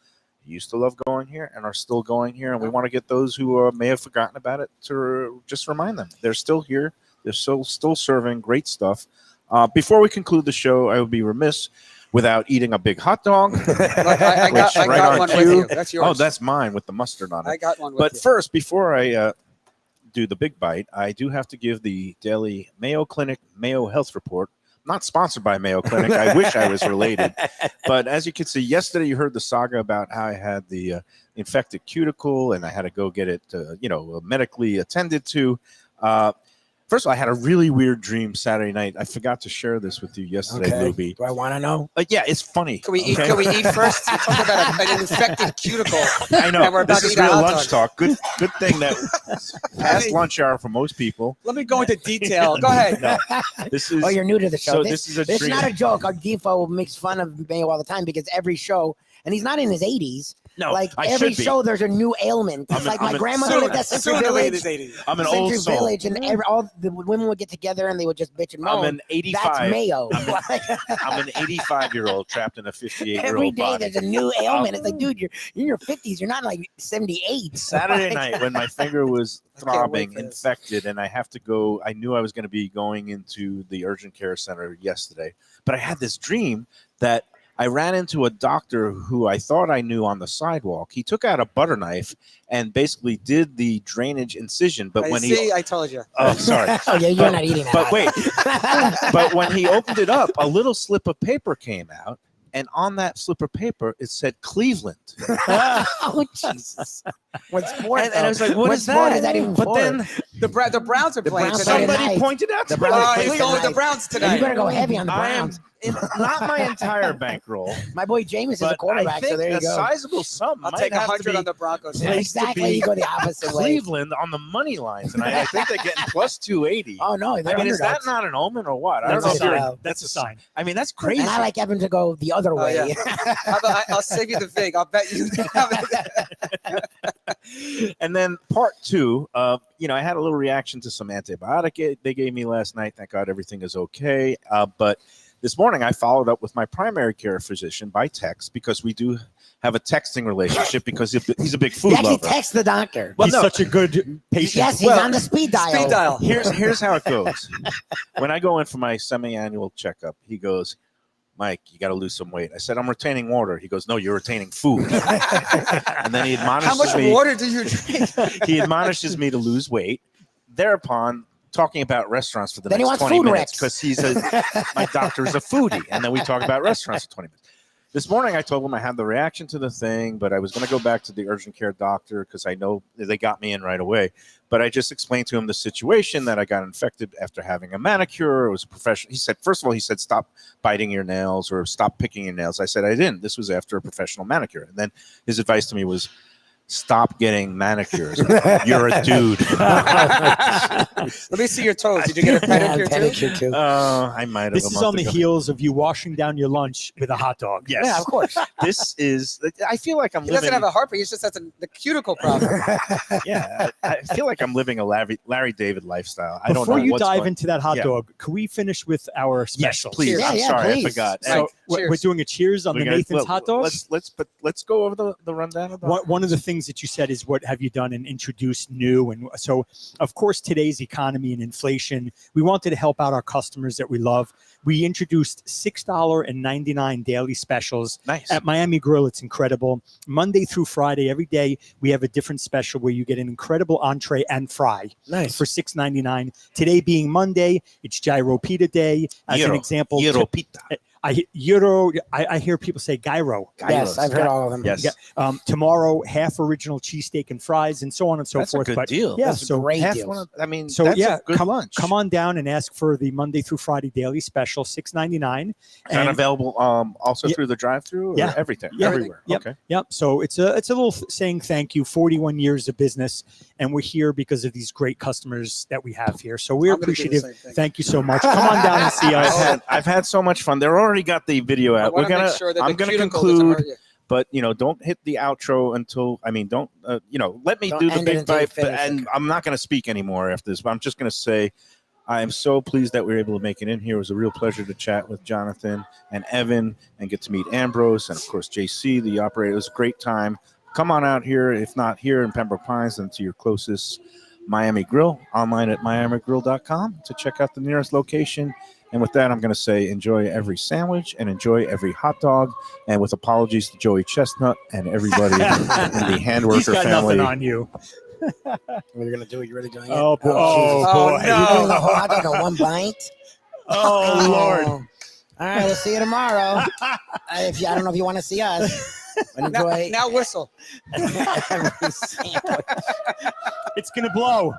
used to love going here and are still going here, and we want to get those who may have forgotten about it to just remind them they're still here. They're still serving great stuff. Before we conclude the show, I would be remiss without eating a big hot dog. Look, I got right on one cue. with you. That's yours. Oh, that's mine with the mustard on it. I got one with But you. first, before I do the big bite, I do have to give the daily Mayo Clinic Mayo Health Report. Not sponsored by Mayo Clinic. I wish I was related. But as you can see, yesterday you heard the saga about how I had the infected cuticle and I had to go get it, medically attended to. First of all, I had a really weird dream Saturday night. I forgot to share this with you yesterday, Lubie. Do I want to know? Yeah, it's funny. Can we eat? Can we eat first? We talked about an infected cuticle. I know. And we're about This to is eat a real hot lunch dog. talk. Good thing that past lunch hour for most people. Let me go into detail. Go ahead. No, this is. Oh, you're new to the show. So this this is a It's dream. not a joke. Our Defo makes fun of Mayo all the time because every show, and he's not in his 80s. No, like I every should be. show, there's a new ailment. It's like my grandmother lived at Century Village. I'm an old Century soul. Village, and all the women would get together and they would just bitch and moan. I'm an 85. That's Mayo. I'm an 85-year-old trapped in a 58-year-old Every day body. there's a new ailment. It's like, dude, you're in your 50s. You're not like 78. Saturday night when my finger was I can't throbbing, wait for this. infected, and I have to go. I knew I was going to be going into the urgent care center yesterday, but I had this dream that I ran into a doctor who I thought I knew on the sidewalk. He took out a butter knife and basically did the drainage incision. But when I told you. oh, sorry. Oh, yeah, you're not eating that. But wait, but when he opened it up, a little slip of paper came out. And on that slip of paper, it said Cleveland. Oh, Jesus. What sport? And I was like, what is sport that? is that even But for? then The Browns are playing Browns tonight. are somebody tonight. pointed out to The me. Browns Oh, play he's going with the tonight. Browns You tonight. better go heavy on the I am Browns. not my entire bankroll, My boy James is a but I quarterback, think so there a you go. sizable sum I'll might take have to 100 be on the Broncos. Yeah. Exactly. You go the opposite way. Cleveland on the money line tonight. I think they're getting plus 280. Oh, no. They're I mean, is that underdogs. not an omen or what? I don't That's know if a you're. sign. That's a sign. I mean, that's crazy. And I like Evan to go the other way. yeah. How about I'll save you the vig. I'll bet you. And then part two, I had a little reaction to some antibiotic they gave me last night. Thank God everything is okay. But this morning I followed up with my primary care physician by text because we do have a texting relationship because he's a big food You actually lover. text the doctor. Well, He's no. such a good patient. Yes, he's on the speed dial. Speed dial. Here's how it goes. When I go in for my semi-annual checkup, he goes, Mike, you got to lose some weight. I said, I'm retaining water. He goes, no, you're retaining food. And then he admonishes How much me. water do you drink? He admonishes me to lose weight. Thereupon, talking about restaurants for the Then he next wants 20 food minutes recs. because my doctor is a foodie. And then we talk about restaurants for 20 minutes. This morning, I told him I had the reaction to the thing, but I was going to go back to the urgent care doctor because I know they got me in right away. But I just explained to him the situation that I got infected after having a manicure. It was a professional. He said, first of all, stop biting your nails or stop picking your nails. I said, I didn't. This was after a professional manicure. And then his advice to me was, stop getting manicures. You're a dude. Let me see your toes. Did you get a pedicure too? Pedicure too. I might have. This a is month on the ago. heels of you washing down your lunch with a hot dog. Yes. Yeah, of course. This is. I feel like I'm He living. doesn't have a heartbeat. He just has the cuticle problem. Yeah, I feel like I'm living a Larry David lifestyle. I don't Before know you what's dive going- into that hot Yeah. dog, could we finish with our Yes, special? please. Cheers. I'm Yeah, sorry, please. I forgot. So we're Cheers. doing a cheers on We're the gonna- Nathan's hot dogs. Let's go over the rundown of that. One of the things that you said is what have you done and introduced new, and so of course today's economy and inflation, we wanted to help out our customers that we love. We introduced $6.99 daily specials Nice. at Miami Grill. It's incredible. Monday through Friday, every day we have a different special where you get an incredible entree and fry Nice. for $6.99. Today being Monday, it's Gyro Pita Day. As an example, Gyro pita. I hear people say Gyro. Yes, I've heard all of them. Yes. Yeah. Tomorrow, half original cheesesteak and fries, and so on and so That's a forth. good But deal. yeah, That's a so great Half deal. one of- I mean, So, that's yeah, a good lunch. come on down and ask for the Monday through Friday daily special, $6.99. And available also Yeah. through the drive-through. Or Yeah. everything. Yeah. Everywhere. Yep. Okay. Yep. So it's a little saying thank you. 41 years of business, and we're here because of these great customers that we have here. So we're I'm gonna do the appreciative. same thing. Thank you so much. Come on down and see us. I've had so much fun. They're already got the video I out. want to make sure that I'm the gonna cuticle doesn't conclude. hurt you. But don't hit the outro until don't let me Don't do the end it big until you bite. finish And it. I'm not going to speak anymore after this. But I'm just going to say I am so pleased that we were able to make it in here. It was a real pleasure to chat with Jonathan and Evan and get to meet Ambrose and of course JC, the operator. It was a great time. Come on out here, if not here in Pembroke Pines, then to your closest Miami Grill. Online at miamigrill.com to check out the nearest location. And with that, I'm going to say enjoy every sandwich and enjoy every hot dog. And with apologies to Joey Chestnut and everybody in the hand He's worker got family. nothing on you. What are you gonna do? You really doing it? Oh, boy. Jesus. Oh, boy. You're doing the whole hot dog in one bite? Oh, Lord. All right, we'll see you tomorrow. I don't know if you want to see us. Enjoy Now whistle. every sandwich. It's going to blow.